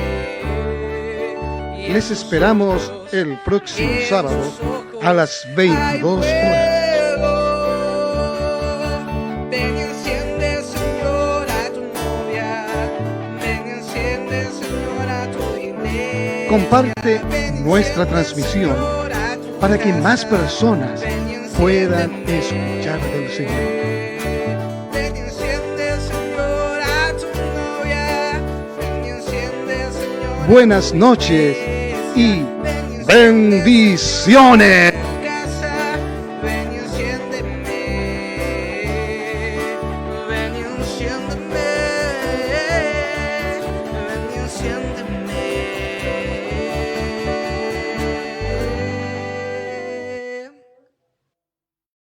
Y Les esperamos el próximo sábado a las 22 horas. Ven y enciende, Señor, a tu novia. Ven y enciende, Señor, a tu iglesia. Comparte nuestra transmisión para que más personas puedan escuchar del Señor. Ven y enciende, Señor, a tu novia. Ven y enciende, Señor, Buenas noches y bendiciones. casa. Ven y enciéndeme. Ven y enciéndeme. Ven y enciéndeme.